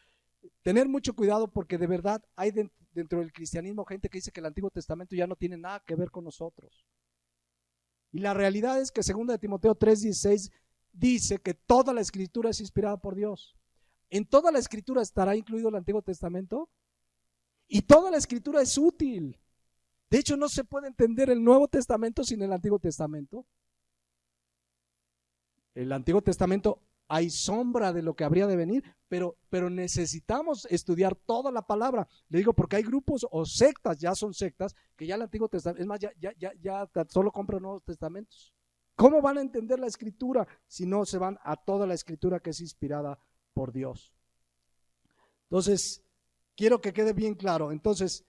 tener mucho cuidado, porque de verdad hay dentro del cristianismo gente que dice que el Antiguo Testamento ya no tiene nada que ver con nosotros. Y la realidad es que 2 de Timoteo 3:16 dice que toda la escritura es inspirada por Dios. ¿En toda la escritura estará incluido el Antiguo Testamento? Y toda la escritura es útil. De hecho, no se puede entender el Nuevo Testamento sin el Antiguo Testamento. El Antiguo Testamento hay sombra de lo que habría de venir, pero necesitamos estudiar toda la palabra. Le digo porque hay grupos o sectas, ya son sectas, que ya el Antiguo Testamento, es más, ya solo compran Nuevos Testamentos. ¿Cómo van a entender la escritura si no se van a toda la escritura que es inspirada por Dios? Entonces, quiero que quede bien claro. Entonces,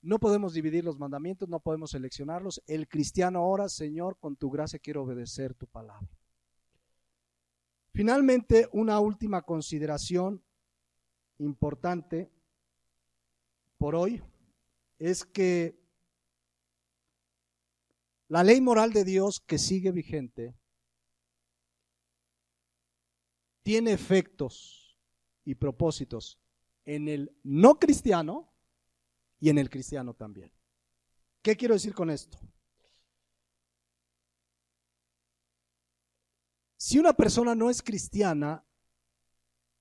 no podemos dividir los mandamientos, no podemos seleccionarlos. El cristiano ora, Señor, con tu gracia quiero obedecer tu palabra. Finalmente, una última consideración importante por hoy es que la ley moral de Dios que sigue vigente tiene efectos y propósitos en el no cristiano y en el cristiano también. ¿Qué quiero decir con esto? Si una persona no es cristiana,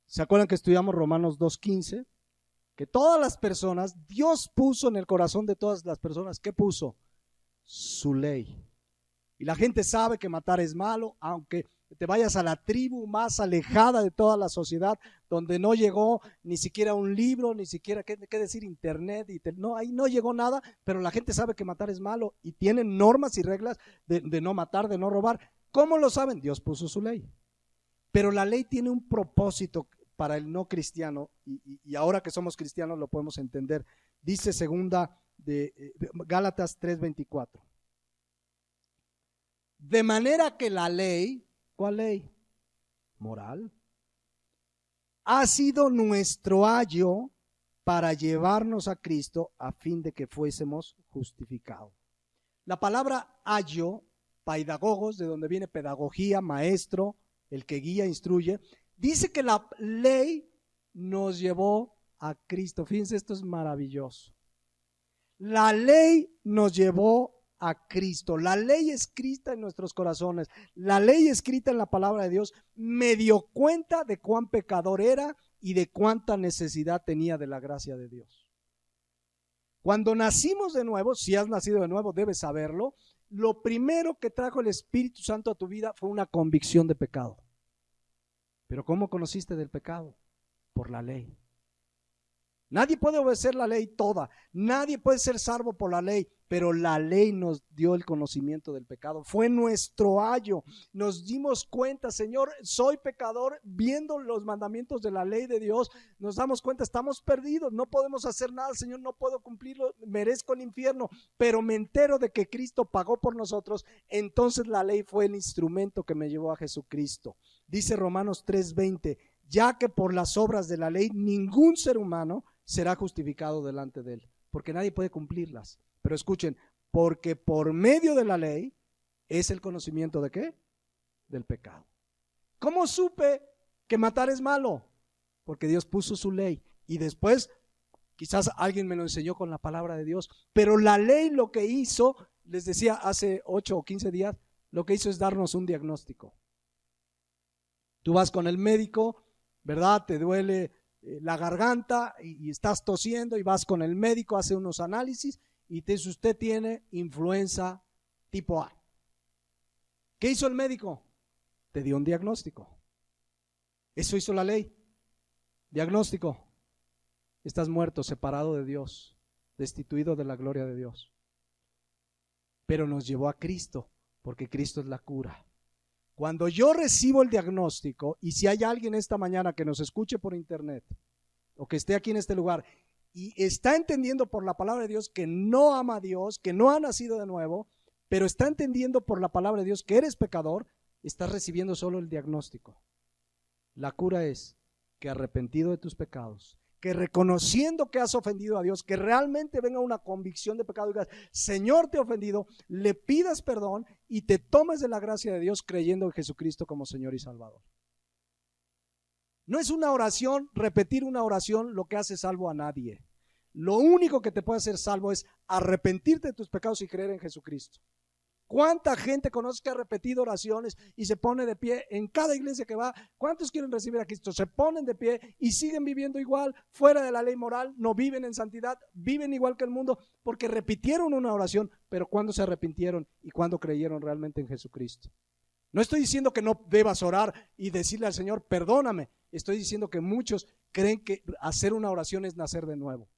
¿se acuerdan que estudiamos Romanos 2:15? Que todas las personas, Dios puso en el corazón de todas las personas, ¿qué puso? Su ley. Y la gente sabe que matar es malo, aunque te vayas a la tribu más alejada de toda la sociedad, donde no llegó ni siquiera un libro, ni siquiera, ¿qué decir? Internet, no, ahí no llegó nada, pero la gente sabe que matar es malo y tienen normas y reglas de no matar, de no robar. ¿Cómo lo saben? Dios puso su ley. Pero la ley tiene un propósito para el no cristiano, y ahora que somos cristianos lo podemos entender. Dice segunda de Gálatas 3:24. De manera que la ley, ¿cuál ley? Moral. Ha sido nuestro ayo para llevarnos a Cristo a fin de que fuésemos justificados. La palabra ayo, paidagogos, de donde viene pedagogía, maestro, el que guía, instruye, dice que la ley nos llevó a Cristo. Fíjense, esto es maravilloso. La ley nos llevó a Cristo. La ley escrita en nuestros corazones, la ley escrita en la palabra de Dios, me dio cuenta de cuán pecador era y de cuánta necesidad tenía de la gracia de Dios. Cuando nacimos de nuevo, si has nacido de nuevo, debes saberlo, lo primero que trajo el Espíritu Santo a tu vida fue una convicción de pecado. Pero ¿cómo conociste del pecado? Por la ley. Nadie puede obedecer la ley toda, nadie puede ser salvo por la ley, pero la ley nos dio el conocimiento del pecado, fue nuestro ayo, nos dimos cuenta, Señor, soy pecador, viendo los mandamientos de la ley de Dios, nos damos cuenta, estamos perdidos, no podemos hacer nada, Señor, no puedo cumplirlo, merezco el infierno, pero me entero de que Cristo pagó por nosotros, entonces la ley fue el instrumento que me llevó a Jesucristo. Dice Romanos 3:20, ya que por las obras de la ley ningún ser humano será justificado delante de él, porque nadie puede cumplirlas. Pero escuchen, porque por medio de la ley es el conocimiento ¿de qué? Del pecado. ¿Cómo supe que matar es malo? Porque Dios puso su ley y después quizás alguien me lo enseñó con la palabra de Dios, pero la ley lo que hizo, les decía hace 8 o 15 días, lo que hizo es darnos un diagnóstico. Tú vas con el médico, ¿verdad? Te duele la garganta y estás tosiendo y vas con el médico, hace unos análisis y te dice usted tiene influenza tipo A. ¿Qué hizo el médico? Te dio un diagnóstico. Eso hizo la ley. Diagnóstico. Estás muerto, separado de Dios, destituido de la gloria de Dios. Pero nos llevó a Cristo, porque Cristo es la cura. Cuando yo recibo el diagnóstico, y si hay alguien esta mañana que nos escuche por internet o que esté aquí en este lugar y está entendiendo por la palabra de Dios que no ama a Dios, que no ha nacido de nuevo, pero está entendiendo por la palabra de Dios que eres pecador, estás recibiendo solo el diagnóstico. La cura es que arrepentido de tus pecados, que reconociendo que has ofendido a Dios, que realmente venga una convicción de pecado y digas, Señor, te he ofendido, le pidas perdón y te tomes de la gracia de Dios creyendo en Jesucristo como Señor y Salvador. No es una oración, repetir una oración lo que hace salvo a nadie. Lo único que te puede hacer salvo es arrepentirte de tus pecados y creer en Jesucristo. ¿Cuánta gente conoce que ha repetido oraciones y se pone de pie en cada iglesia que va? ¿Cuántos quieren recibir a Cristo? Se ponen de pie y siguen viviendo igual, fuera de la ley moral, no viven en santidad, viven igual que el mundo, porque repitieron una oración, pero ¿cuándo se arrepintieron y cuándo creyeron realmente en Jesucristo? No estoy diciendo que no debas orar y decirle al Señor, perdóname. Estoy diciendo que muchos creen que hacer una oración es nacer de nuevo.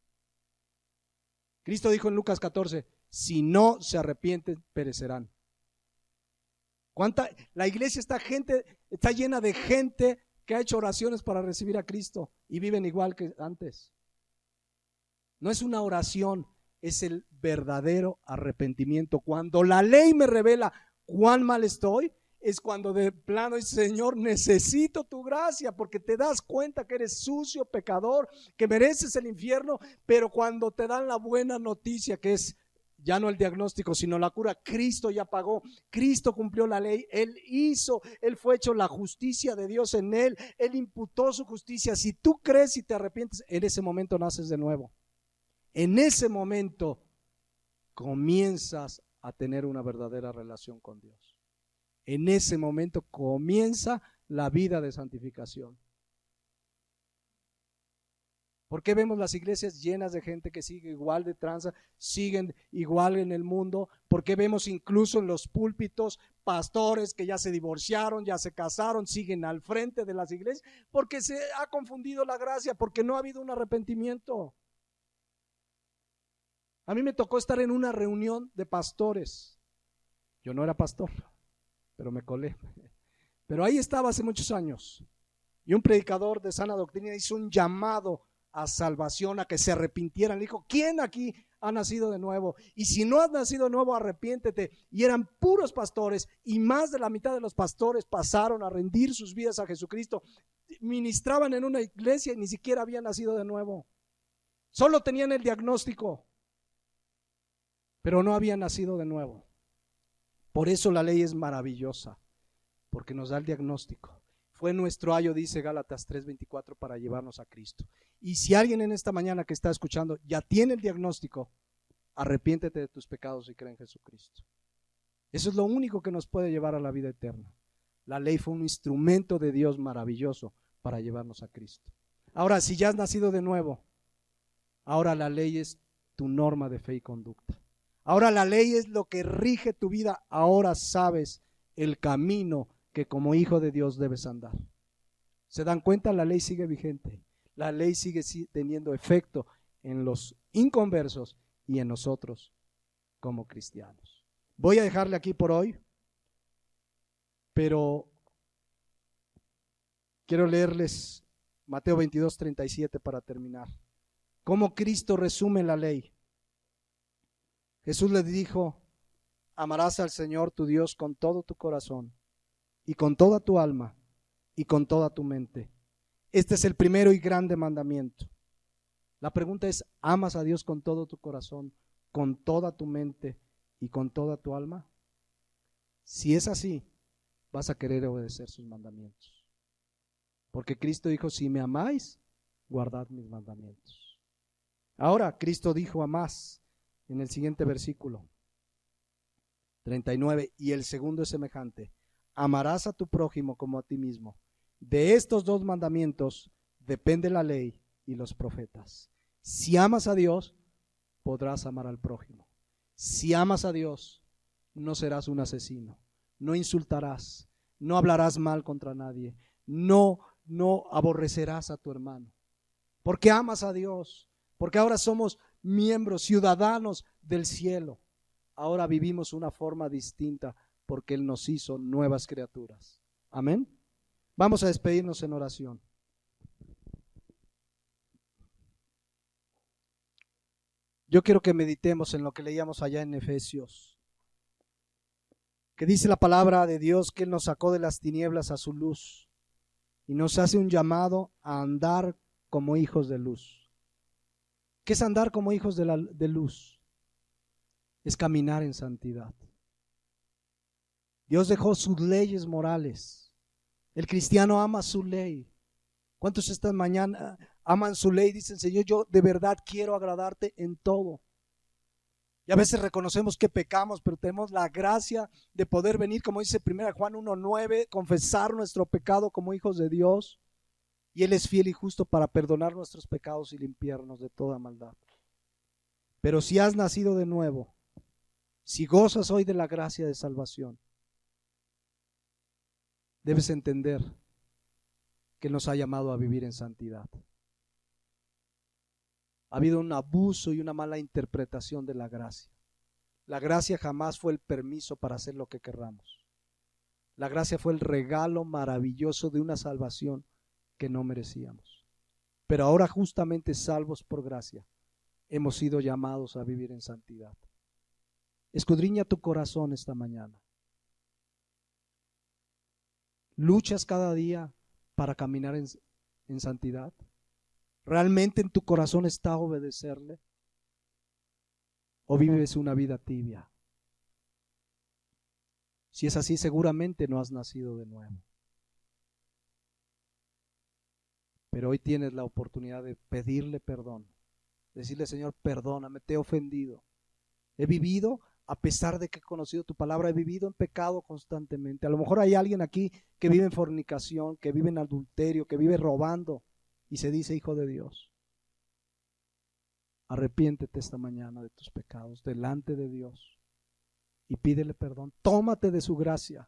Cristo dijo en Lucas 14, si no se arrepienten, perecerán. La iglesia está llena de gente que ha hecho oraciones para recibir a Cristo y viven igual que antes. No es una oración, es el verdadero arrepentimiento. Cuando la ley me revela cuán mal estoy, es cuando de plano dice, Señor, necesito tu gracia, porque te das cuenta que eres sucio, pecador, que mereces el infierno, pero cuando te dan la buena noticia, que es ya no el diagnóstico, sino la cura, Cristo ya pagó, Cristo cumplió la ley, Él fue hecho la justicia de Dios en Él, Él imputó su justicia. Si tú crees y te arrepientes, en ese momento naces de nuevo. En ese momento comienzas a tener una verdadera relación con Dios. En ese momento comienza la vida de santificación. ¿Por qué vemos las iglesias llenas de gente que sigue igual de tranza, siguen igual en el mundo? ¿Por qué vemos incluso en los púlpitos pastores que ya se divorciaron, ya se casaron, siguen al frente de las iglesias? Porque se ha confundido la gracia, porque no ha habido un arrepentimiento. A mí me tocó estar en una reunión de pastores. Yo no era pastor, pero me colé. Pero ahí estaba hace muchos años. Y un predicador de sana doctrina hizo un llamado a salvación, a que se arrepintieran. Le dijo, ¿quién aquí ha nacido de nuevo? Y si no has nacido de nuevo, arrepiéntete. Y eran puros pastores, y más de la mitad de los pastores pasaron a rendir sus vidas a Jesucristo. Ministraban en una iglesia y ni siquiera habían nacido de nuevo. Solo tenían el diagnóstico, pero no habían nacido de nuevo. Por eso la ley es maravillosa, porque nos da el diagnóstico. Fue nuestro ayo, dice Gálatas 3:24, para llevarnos a Cristo. Y si alguien en esta mañana que está escuchando ya tiene el diagnóstico, arrepiéntete de tus pecados y cree en Jesucristo. Eso es lo único que nos puede llevar a la vida eterna. La ley fue un instrumento de Dios maravilloso para llevarnos a Cristo. Ahora, si ya has nacido de nuevo, ahora la ley es tu norma de fe y conducta. Ahora la ley es lo que rige tu vida. Ahora sabes el camino que como hijo de Dios debes andar. ¿Se dan cuenta? La ley sigue vigente. La ley sigue teniendo efecto en los inconversos y en nosotros como cristianos. Voy a dejarle aquí por hoy, pero quiero leerles Mateo 22:37 para terminar. ¿Cómo Cristo resume la ley? Jesús le dijo, amarás al Señor tu Dios con todo tu corazón y con toda tu alma y con toda tu mente. Este es el primero y grande mandamiento. La pregunta es, ¿amas a Dios con todo tu corazón, con toda tu mente y con toda tu alma? Si es así, vas a querer obedecer sus mandamientos. Porque Cristo dijo, si me amáis, guardad mis mandamientos. Ahora, Cristo dijo a más en el siguiente versículo 39, y el segundo es semejante: amarás a tu prójimo como a ti mismo. De estos dos mandamientos depende la ley y los profetas. Si amas a Dios, podrás amar al prójimo. Si amas a Dios, no serás un asesino, no insultarás, no hablarás mal contra nadie, no aborrecerás a tu hermano. Porque amas a Dios, porque ahora somos miembros, ciudadanos del cielo. Ahora vivimos una forma distinta porque Él nos hizo nuevas criaturas. Amén. Vamos a despedirnos en oración. Yo quiero que meditemos en lo que leíamos allá en Efesios, que dice la palabra de Dios que Él nos sacó de las tinieblas a su luz y nos hace un llamado a andar como hijos de luz. ¿Qué es andar como hijos de luz? Es caminar en santidad. Dios dejó sus leyes morales. El cristiano ama su ley. ¿Cuántos esta mañana aman su ley? Dicen, Señor, yo de verdad quiero agradarte en todo. Y a veces reconocemos que pecamos, pero tenemos la gracia de poder venir, como dice 1 Juan 1:9, confesar nuestro pecado como hijos de Dios. Y Él es fiel y justo para perdonar nuestros pecados y limpiarnos de toda maldad. Pero si has nacido de nuevo, si gozas hoy de la gracia de salvación, debes entender que Él nos ha llamado a vivir en santidad. Ha habido un abuso y una mala interpretación de la gracia. La gracia jamás fue el permiso para hacer lo que querramos. La gracia fue el regalo maravilloso de una salvación que no merecíamos. Pero ahora, justamente salvos por gracia, hemos sido llamados a vivir en santidad. Escudriña tu corazón esta mañana. ¿Luchas cada día para caminar en santidad? ¿Realmente en tu corazón está obedecerle? ¿O vives una vida tibia? Si es así, seguramente no has nacido de nuevo. Pero hoy tienes la oportunidad de pedirle perdón. Decirle, Señor, perdóname, te he ofendido. He vivido, a pesar de que he conocido tu palabra, he vivido en pecado constantemente. A lo mejor hay alguien aquí que vive en fornicación, que vive en adulterio, que vive robando y se dice hijo de Dios. Arrepiéntete esta mañana de tus pecados delante de Dios y pídele perdón. Tómate de su gracia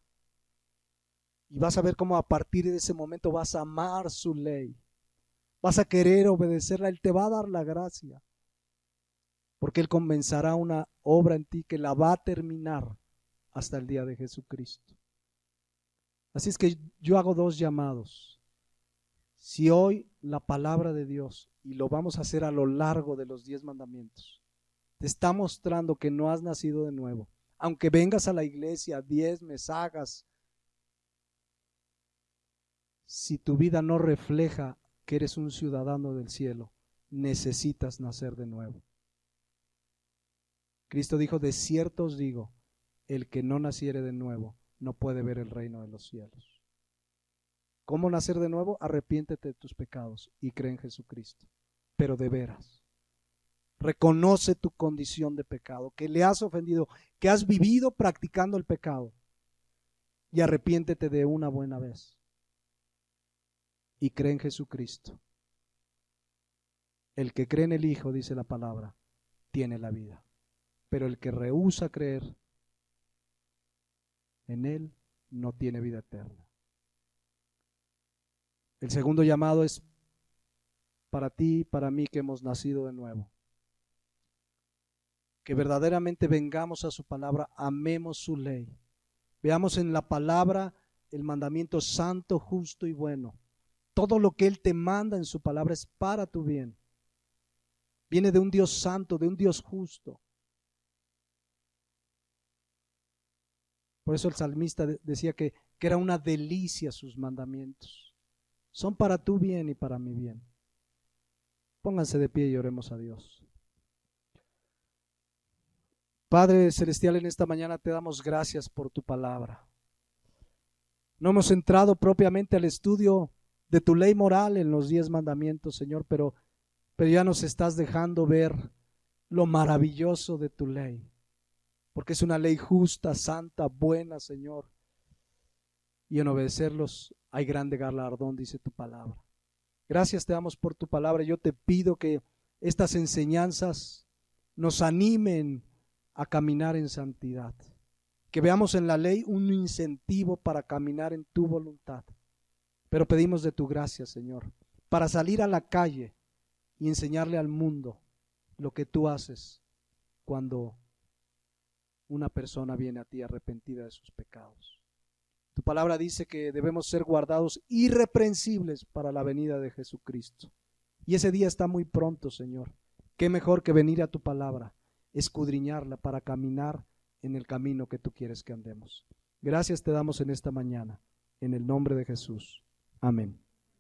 y vas a ver cómo a partir de ese momento vas a amar su ley. Vas a querer obedecerla. Él te va a dar la gracia, porque Él comenzará una obra en ti que la va a terminar hasta el día de Jesucristo. Así es que yo hago dos llamados. Si hoy la palabra de Dios, y lo vamos a hacer a lo largo de los 10 mandamientos, te está mostrando que no has nacido de nuevo, aunque vengas a la iglesia, diezmes, hagas, si tu vida no refleja que eres un ciudadano del cielo, necesitas nacer de nuevo. Cristo dijo, de cierto os digo, el que no naciere de nuevo no puede ver el reino de los cielos. ¿Cómo nacer de nuevo? Arrepiéntete de tus pecados y cree en Jesucristo, pero de veras. Reconoce tu condición de pecado, que le has ofendido, que has vivido practicando el pecado, y arrepiéntete de una buena vez y cree en Jesucristo. El que cree en el Hijo, dice la palabra, tiene la vida, pero el que rehúsa creer en Él no tiene vida eterna. El segundo llamado es para ti y para mí que hemos nacido de nuevo. Que verdaderamente vengamos a su palabra, amemos su ley. Veamos en la palabra el mandamiento santo, justo y bueno. Todo lo que Él te manda en su palabra es para tu bien. Viene de un Dios santo, de un Dios justo. Por eso el salmista decía que era una delicia sus mandamientos. Son para tu bien y para mi bien. Pónganse de pie y oremos a Dios. Padre Celestial, en esta mañana te damos gracias por tu palabra. No hemos entrado propiamente al estudio de tu ley moral en los 10 mandamientos, Señor, pero ya nos estás dejando ver lo maravilloso de tu ley, porque es una ley justa, santa, buena, Señor, y en obedecerlos hay grande galardón, dice tu palabra. Gracias te damos por tu palabra. Yo te pido que estas enseñanzas nos animen a caminar en santidad, que veamos en la ley un incentivo para caminar en tu voluntad, pero pedimos de tu gracia, Señor, para salir a la calle y enseñarle al mundo lo que tú haces cuando una persona viene a ti arrepentida de sus pecados. Tu palabra dice que debemos ser guardados irreprensibles para la venida de Jesucristo. Y ese día está muy pronto, Señor. Qué mejor que venir a tu palabra, escudriñarla para caminar en el camino que tú quieres que andemos. Gracias te damos en esta mañana, en el nombre de Jesús. Amén.